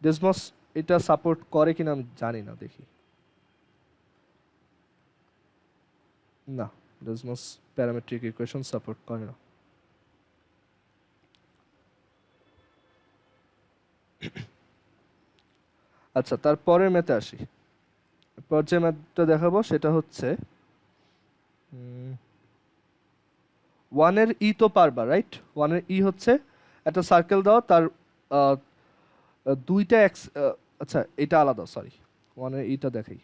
ডেসমস এটা সাপোর্ট করে কিনা আমি জানি না, দেখি। না, ডেসমস প্যারামেট্রিক ইকুয়েশন সাপোর্ট করে না। আচ্ছা, তারপরের ম্যাথে আসি। এরপর যে ম্যাথটা দেখাবো সেটা হচ্ছে 1 এর ই তো পারবা, রাইট? 1 এর ই হচ্ছে একটা সার্কেল দাও, তার দুইটা এক্স, আচ্ছা এটা আলাদা, সরি, 1 এর ইটা দেখাই।